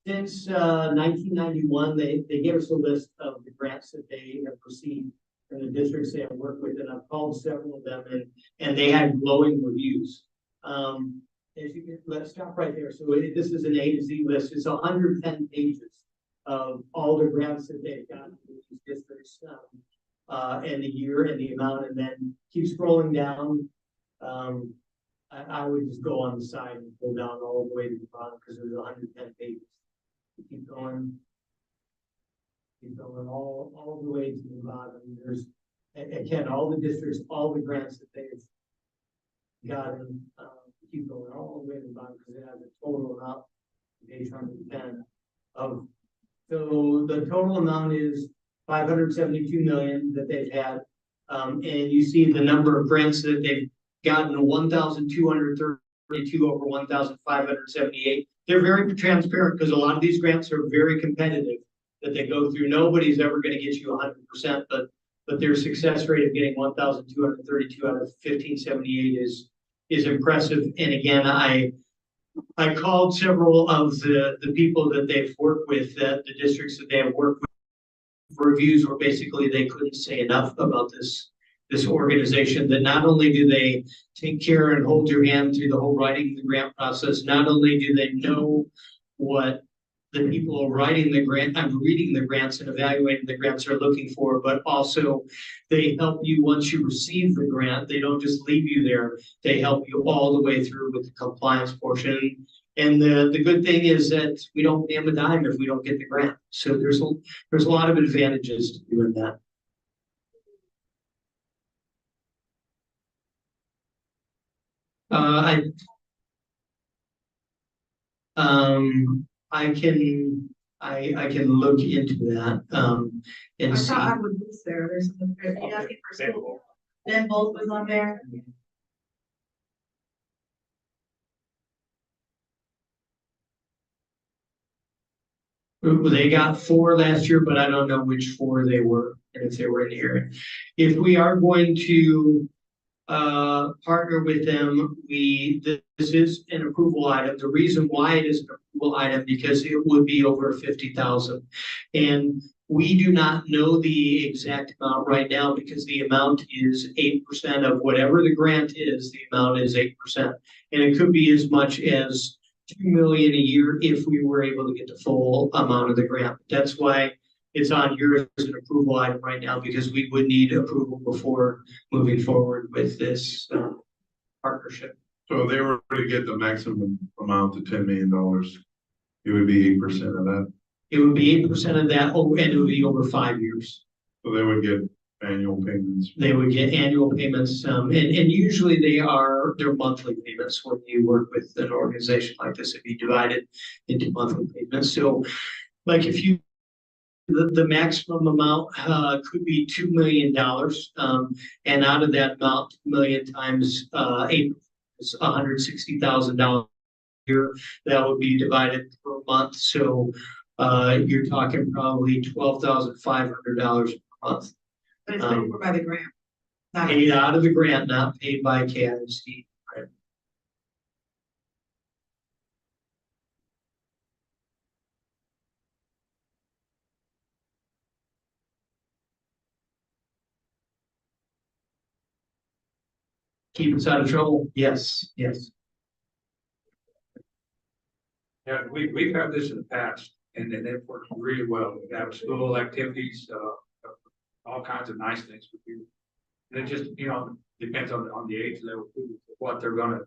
S3: since 1991, they gave us a list of the grants that they have received from the districts they have worked with, and I've called several of them, and they had glowing reviews. As you can, let's stop right there. So this is an A to Z list. It's 110 pages of all the grants that they've gotten from these districts, and the year and the amount, and then keep scrolling down. I would just go on the side and pull down all the way to the bottom because there's 110 pages. Keep going all the way to the bottom. There's, again, all the districts, all the grants that they've gotten, keep going all the way to the bottom because it has a total amount, page 110 of. So the total amount is 572 million that they've had. And you see the number of grants that they've gotten, 1,232 over 1,578. They're very transparent because a lot of these grants are very competitive that they go through. Nobody's ever going to get you 100%, but their success rate of getting 1,232 out of 1,578 is impressive. And again, I called several of the people that they've worked with, the districts that they have worked with, for reviews where basically they couldn't say enough about this organization, that not only do they take care and hold your hand through the whole writing the grant process, not only do they know what the people writing the grant, reading the grants and evaluating the grants are looking for, but also they help you once you receive the grant. They don't just leave you there. They help you all the way through with the compliance portion. And the good thing is that we don't pay them a dime if we don't get the grant. So there's a lot of advantages to doing that. I can look into that, and
S2: I
S3: see.
S2: thought I would lose there. There's some, you asking for school. Then both was on there.
S3: They got 4 last year, but I don't know which 4 they were and if they were in here. If we are going to partner with them, this is an approval item. The reason why it is an approval item because it would be over 50,000, and we do not know the exact amount right now because the amount is 8% of whatever the grant is. The amount is 8%, and it could be as much as 2 million a year if we were able to get the full amount of the grant. That's why it's on here as an approval item right now, because we would need approval before moving forward with this partnership.
S11: So if they were to get the maximum amount of $10 million, it would be 8% of that.
S3: It would be 8% of that, and it would be over 5 years.
S11: So they would get annual payments.
S3: They would get annual payments, and usually they're monthly payments when you work with an organization like this. It'd be divided into monthly payments. So, like if you the maximum amount could be $2 million, and out of that amount, 2 million times 8 is $160,000 a year. That would be divided per month. So you're talking probably $12,500 per month.
S2: But it's paid for by the grant.
S3: Paid out of the grant, not paid by KISD. Right. Keep us out of trouble. Yes, yes.
S9: Yeah, we've had this in the past, and it works really well. We have school activities, all kinds of nice things with you. And it just, depends on the age level, too, how they're gonna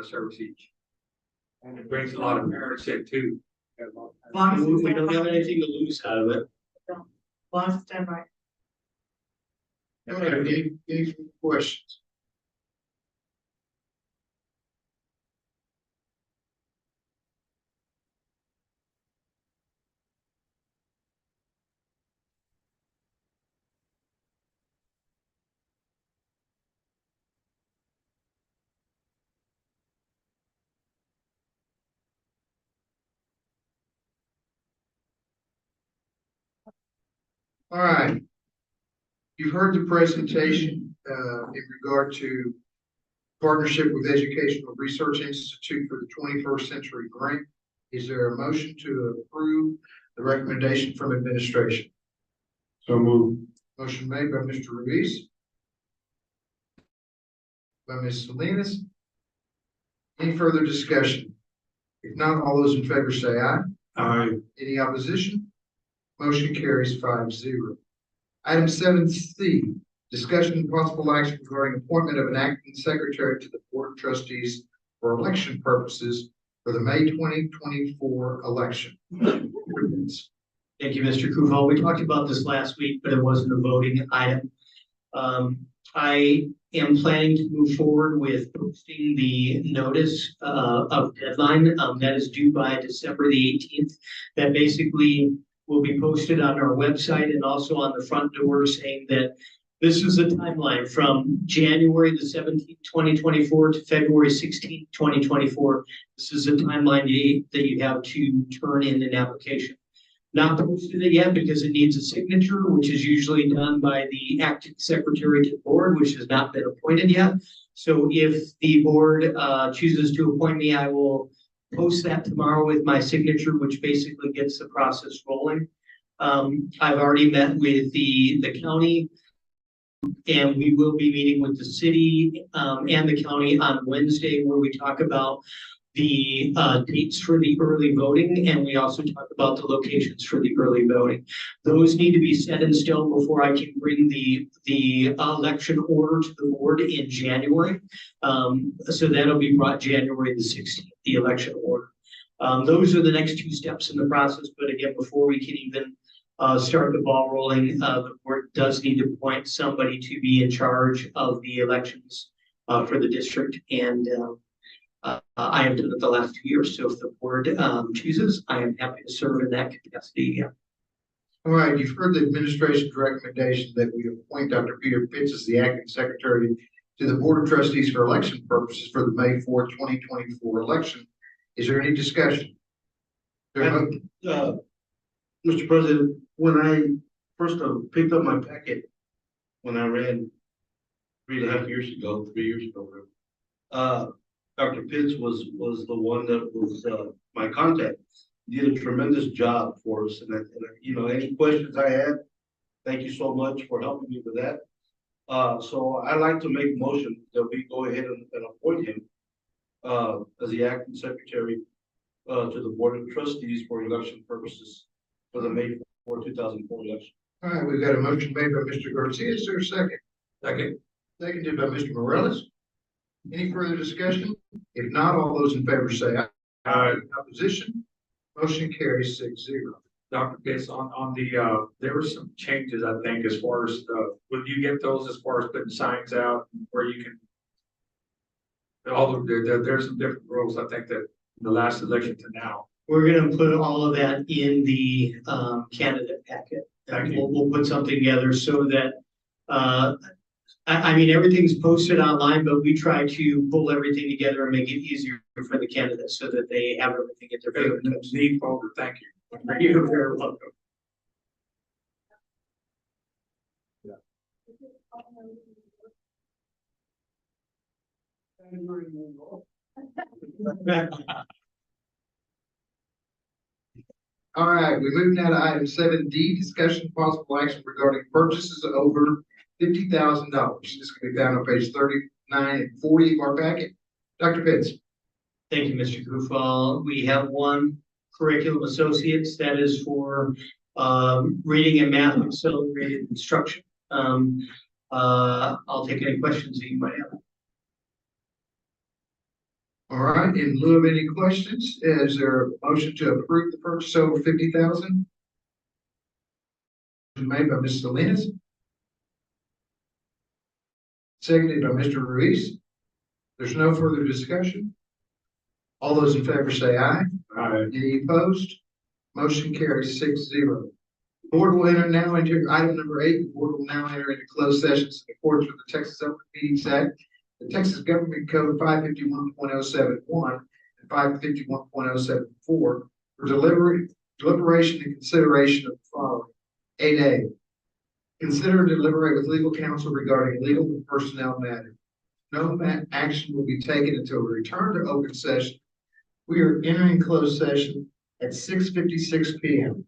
S9: service each. And it brings a lot of parents in too.
S3: We don't have anything to lose out of it.
S2: Long standby.
S1: All right, any questions? All right. You've heard the presentation in regard to partnership with Educational Research Institute for the 21st Century Grant. Is there a motion to approve the recommendation from administration?
S11: So move.
S1: Motion made by Mr. Ruiz. By Ms. Salinas. Any further discussion? If not, all those in favor say aye.
S11: Aye.
S1: Any opposition? Motion carries 5-0. Item 7C, discussion and possible action regarding appointment of an acting secretary to the Board of Trustees for election purposes for the May 2024 election.
S3: Thank you, Mr. Kufal. We talked about this last week, but it wasn't a voting item. I am planning to move forward with posting the notice of deadline that is due by December the 18th. That basically will be posted on our website and also on the front door, saying that this is a timeline from January the 17th, 2024 to February 16th, 2024. This is a timeline that you have to turn in an application. Not posted it yet because it needs a signature, which is usually done by the acting secretary to the board, which has not been appointed yet. So if the board chooses to appoint me, I will post that tomorrow with my signature, which basically gets the process rolling. I've already met with the county, and we will be meeting with the city and the county on Wednesday, where we talk about the dates for the early voting, and we also talk about the locations for the early voting. Those need to be set in stone before I can bring the election order to the board in January. So that'll be brought January the 16th, the election order. Those are the next two steps in the process, but again, before we can even start the ball rolling, the board does need to appoint somebody to be in charge of the elections for the district, and I have done it the last 2 years, so if the board chooses, I am happy to serve in that capacity.
S1: All right, you've heard the administration's recommendation that we appoint Dr. Peter Pitts as the acting secretary to the Board of Trustees for election purposes for the May 4th, 2024 election. Is there any discussion?
S5: Mr. President, when I first picked up my packet, when I ran 3.5 years ago, 3 years ago, Dr. Pitts was the one that was my contact. He did a tremendous job for us, and you know, any questions I had, thank you so much for helping me with that. So I'd like to make a motion that we go ahead and appoint him as the acting secretary to the Board of Trustees for election purposes for the May 4, 2004 election.
S1: All right, we've got a motion made by Mr. Garcia. Is there a second?
S9: Second.
S1: Seconded by Mr. Morales. Any further discussion? If not, all those in favor say aye. Aye. Opposition? Motion carries 6-0.
S9: Dr. Pitts, on the, there were some changes, I think, as far as, will you get those as far as putting signs out where you can, there's some different rules, I think, that the last election to now.
S3: We're gonna put all of that in the candidate packet. And we'll put something together so that, I mean, everything's posted online, but we try to pull everything together and make it easier for the candidates so that they have everything at their fingertips.
S9: Neat folder, thank you.
S3: You're very welcome.
S1: All right, we move now to item 7D, discussion of possible action regarding purchases over $50,000. This can be found on page 39 and 40 of our packet. Dr. Pitts.
S3: Thank you, Mr. Kufal. We have one curriculum associates that is for reading and math accelerated instruction. I'll take any questions that you might have.
S1: All right, in lieu of any questions, is there a motion to approve the purchase over $50,000? Made by Ms. Salinas. Seconded by Mr. Ruiz. There's no further discussion. All those in favor say aye.
S9: Aye.
S1: Any opposed? Motion carries 6-0. Board will enter now into item number 8. The board will now enter into closed sessions in accordance with the Texas Open Meetings Act, the Texas Government Code 551.071 and 551.074 for deliberation and consideration of the following. 8A. Consider and deliberate with legal counsel regarding legal and personnel matters. No action will be taken until we return to open session. We are entering closed session at 6:56 PM.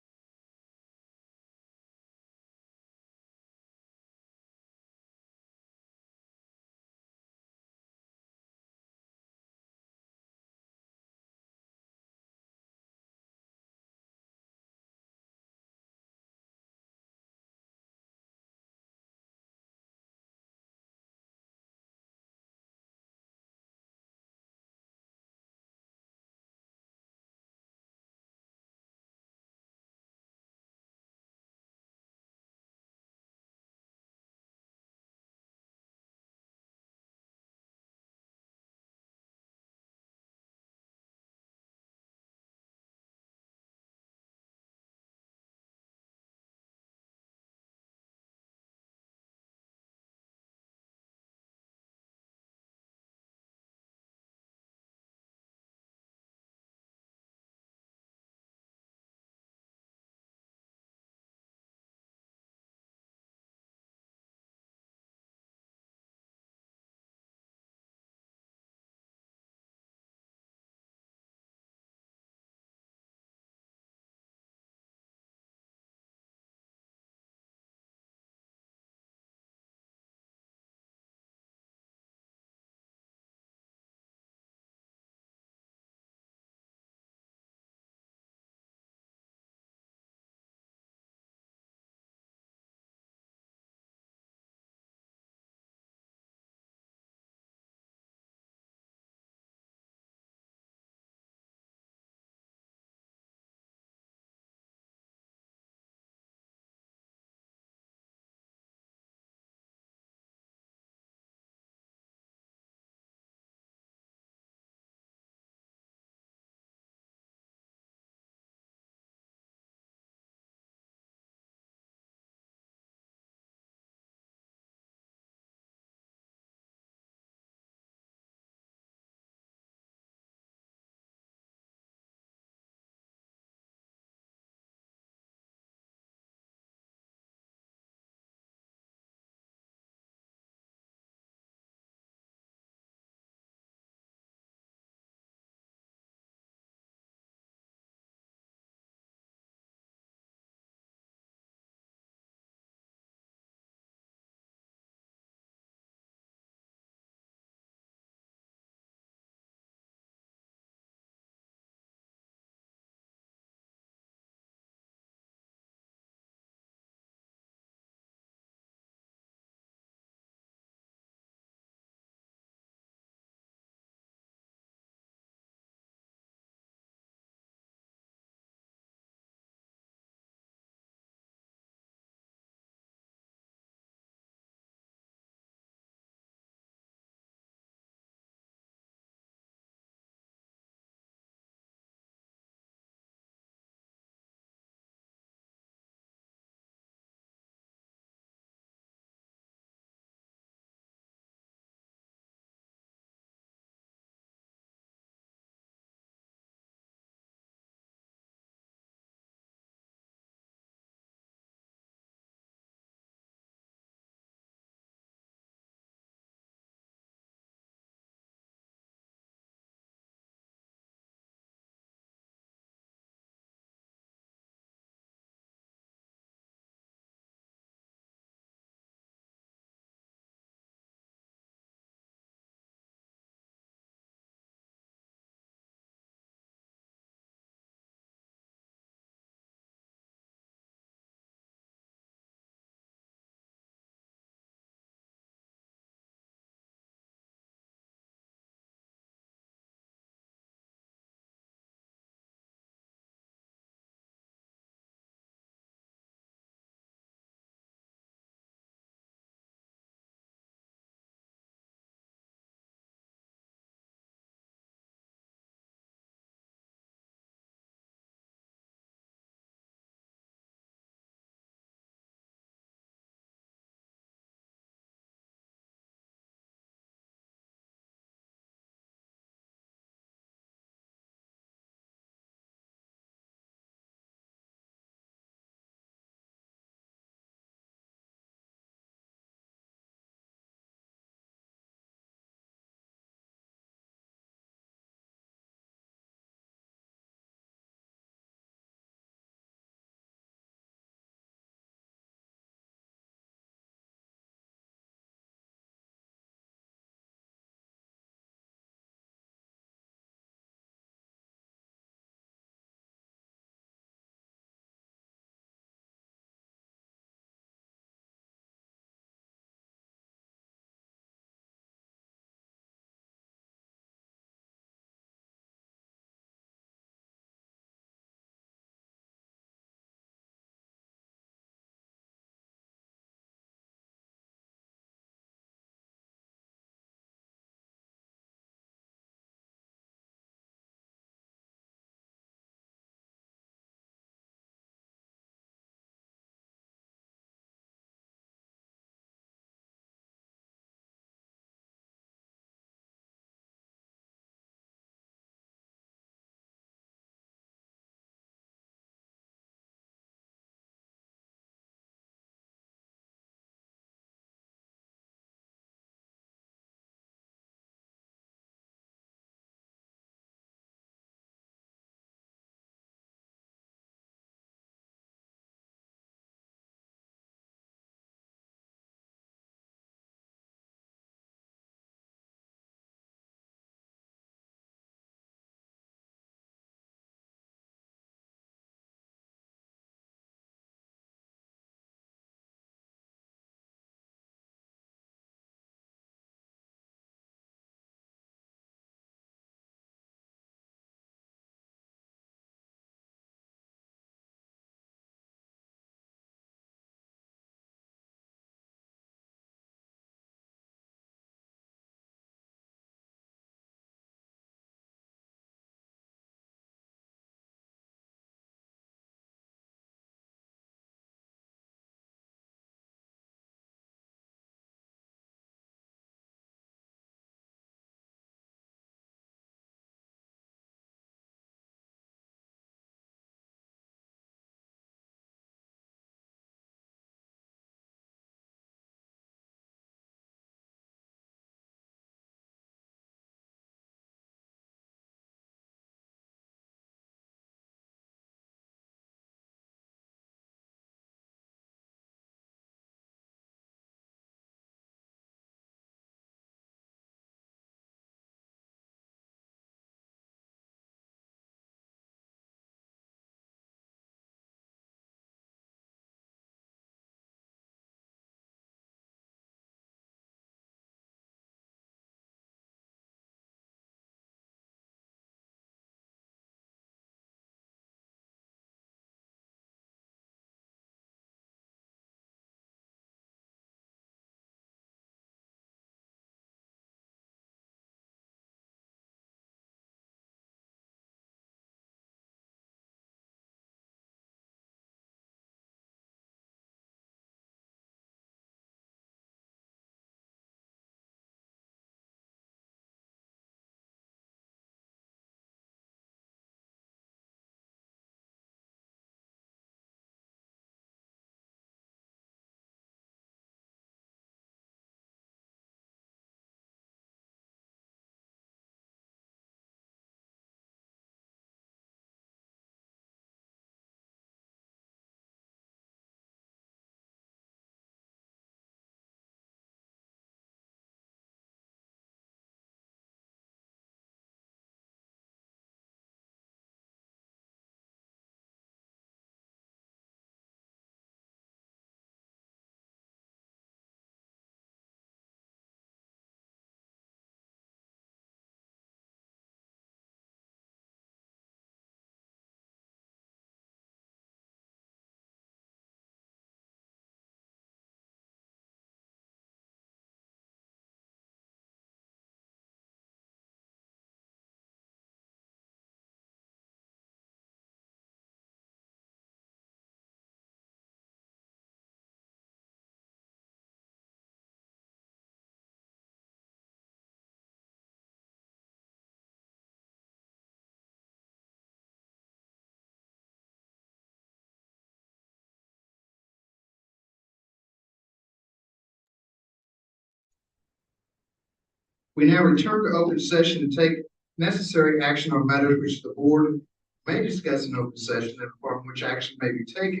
S1: We now return to open session to take necessary action on matters which the board may discuss in open session and upon which action may be taken.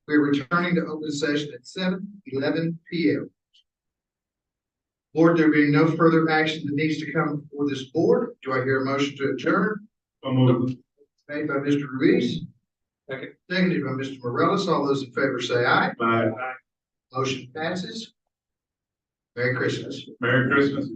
S1: We are returning to open session at 7:11 p.m. Board, there being no further action that needs to come before this board, do I hear a motion to adjourn? Made by Mr. Ruiz.
S9: Second.
S1: Seconded by Mr. Morales. All those in favor say aye.
S11: Bye.
S1: Motion passes. Merry Christmas.
S11: Merry Christmas.